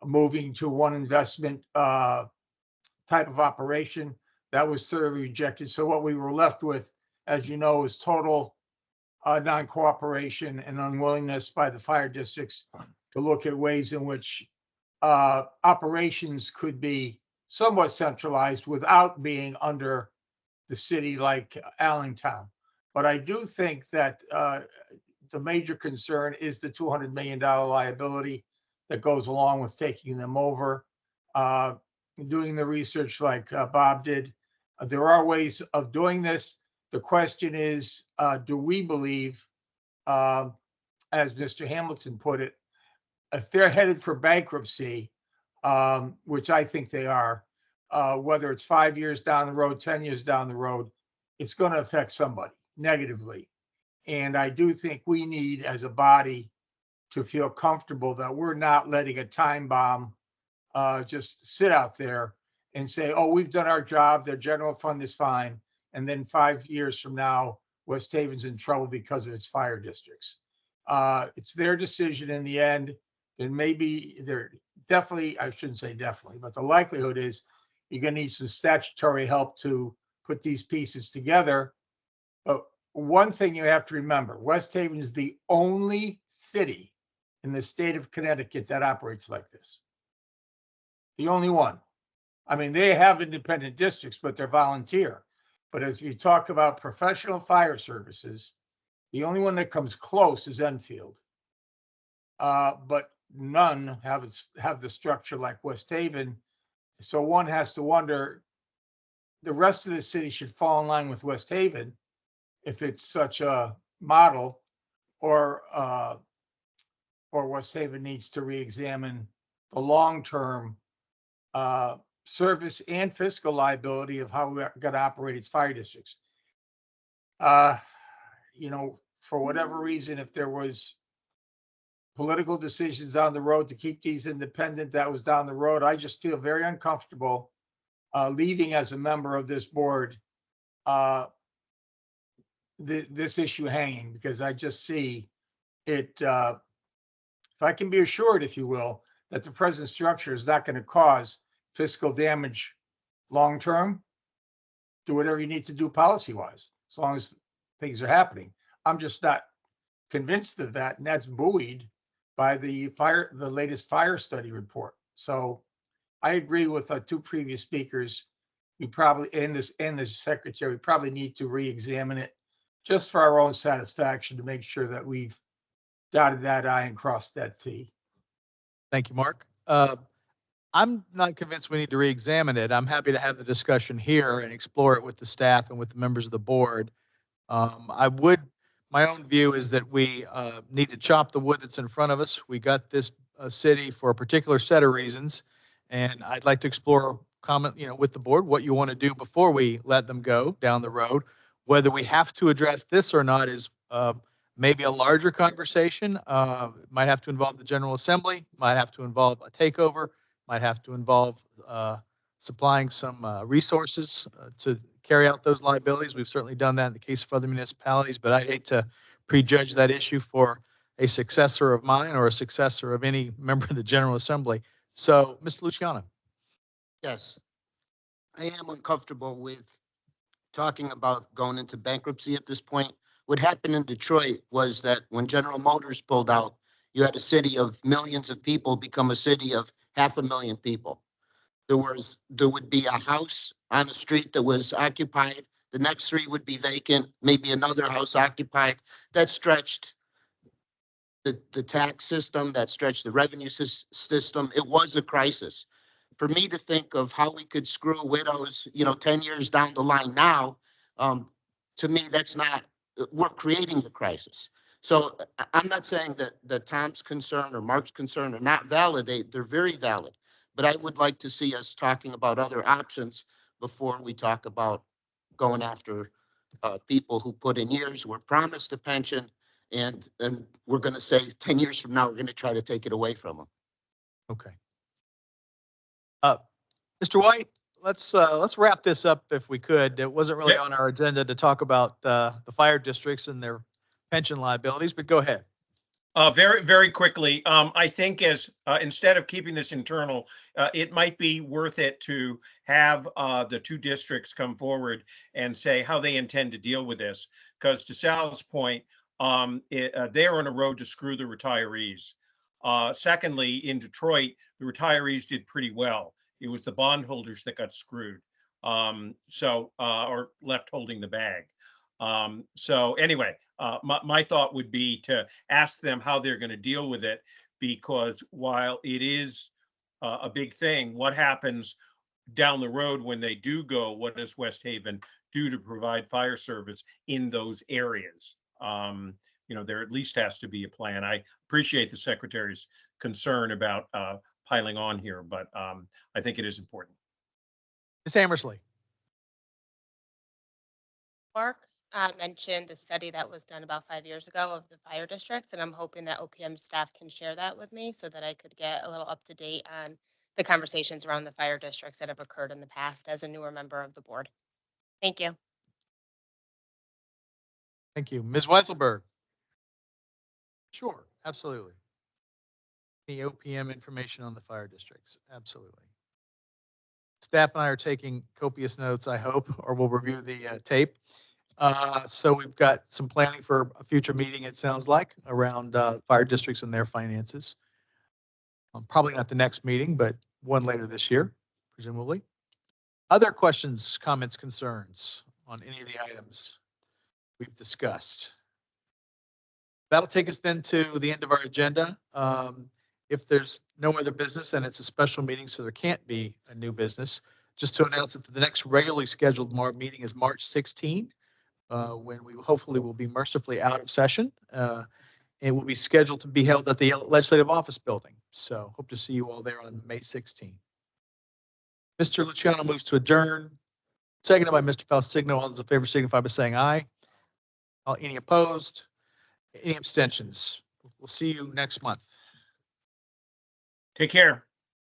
moving to one investment type of operation. That was thoroughly rejected. So what we were left with, as you know, is total non-cooperation and unwillingness by the fire districts to look at ways in which operations could be somewhat centralized without being under the city like Allentown. But I do think that the major concern is the $200 million liability that goes along with taking them over. Doing the research like Bob did, there are ways of doing this. The question is, do we believe, as Mr. Hamilton put it, if they're headed for bankruptcy, which I think they are, whether it's 5 years down the road, 10 years down the road, it's going to affect somebody negatively. And I do think we need, as a body, to feel comfortable that we're not letting a time bomb just sit out there and say, oh, we've done our job, their general fund is fine. And then 5 years from now, West Haven's in trouble because of its fire districts. It's their decision in the end. And maybe they're definitely, I shouldn't say definitely, but the likelihood is you're going to need some statutory help to put these pieces together. But one thing you have to remember, West Haven is the only city in the state of Connecticut that operates like this. The only one. I mean, they have independent districts, but they're volunteer. But as you talk about professional fire services, the only one that comes close is Enfield. But none have the structure like West Haven. So one has to wonder, the rest of the city should fall in line with West Haven if it's such a model, or West Haven needs to re-examine the long-term service and fiscal liability of how we're going to operate its fire districts. You know, for whatever reason, if there was political decisions on the road to keep these independent, that was down the road. I just feel very uncomfortable leaving as a member of this board this issue hanging, because I just see it, if I can be assured, if you will, that the present structure is not going to cause fiscal damage long-term, do whatever you need to do policy-wise, as long as things are happening. I'm just not convinced of that, and that's buoyed by the latest fire study report. So I agree with two previous speakers. We probably, and the secretary, we probably need to re-examine it just for our own satisfaction, to make sure that we've dotted that I and crossed that T. Thank you, Mark. I'm not convinced we need to re-examine it. I'm happy to have the discussion here and explore it with the staff and with the members of the board. My own view is that we need to chop the wood that's in front of us. We got this city for a particular set of reasons, and I'd like to explore with the board what you want to do before we let them go down the road. Whether we have to address this or not is maybe a larger conversation. Might have to involve the General Assembly, might have to involve a takeover, might have to involve supplying some resources to carry out those liabilities. We've certainly done that in the case of other municipalities, but I'd hate to prejudge that issue for a successor of mine or a successor of any member of the General Assembly. So, Mr. Luciano. Yes, I am uncomfortable with talking about going into bankruptcy at this point. What happened in Detroit was that when General Motors pulled out, you had a city of millions of people become a city of 500,000 people. There would be a house on a street that was occupied. The next 3 would be vacant, maybe another house occupied. That stretched the tax system, that stretched the revenue system. It was a crisis. For me to think of how we could screw widows, 10 years down the line now, to me, that's not, we're creating the crisis. So I'm not saying that Tom's concern or Mark's concern are not valid. They're very valid. But I would like to see us talking about other options before we talk about going after people who put in years, were promised a pension, and we're going to say 10 years from now, we're going to try to take it away from them. Okay. Mr. White, let's wrap this up if we could. It wasn't really on our agenda to talk about the fire districts and their pension liabilities, but go ahead. Very, very quickly, I think instead of keeping this internal, it might be worth it to have the 2 districts come forward and say how they intend to deal with this. Because to Sal's point, they're on a road to screw the retirees. Secondly, in Detroit, the retirees did pretty well. It was the bondholders that got screwed, or left holding the bag. So anyway, my thought would be to ask them how they're going to deal with it, because while it is a big thing, what happens down the road when they do go? What does West Haven do to provide fire service in those areas? There at least has to be a plan. I appreciate the Secretary's concern about piling on here, but I think it is important. Ms. Hammersley. Mark, mentioned a study that was done about 5 years ago of the fire districts, and I'm hoping that OPM staff can share that with me so that I could get a little up to date on the conversations around the fire districts that have occurred in the past as a newer member of the board. Thank you. Thank you. Ms. Weisselberg? Sure, absolutely. The OPM information on the fire districts, absolutely. Staff and I are taking copious notes, I hope, or we'll review the tape. So we've got some planning for a future meeting, it sounds like, around fire districts and their finances. Probably not the next meeting, but one later this year, presumably. Other questions, comments, concerns on any of the items we've discussed? That'll take us then to the end of our agenda. If there's no other business, and it's a special meeting, so there can't be a new business, just to announce that the next regularly scheduled MARB meeting is March 16, when we hopefully will be mercifully out of session. It will be scheduled to be held at the Legislative Office Building. So hope to see you all there on May 16. Mr. Luciano moves to adjourn, seconded by Mr. Falsigno. All those in favor signify by saying aye. Any opposed? Any abstentions? We'll see you next month. Take care.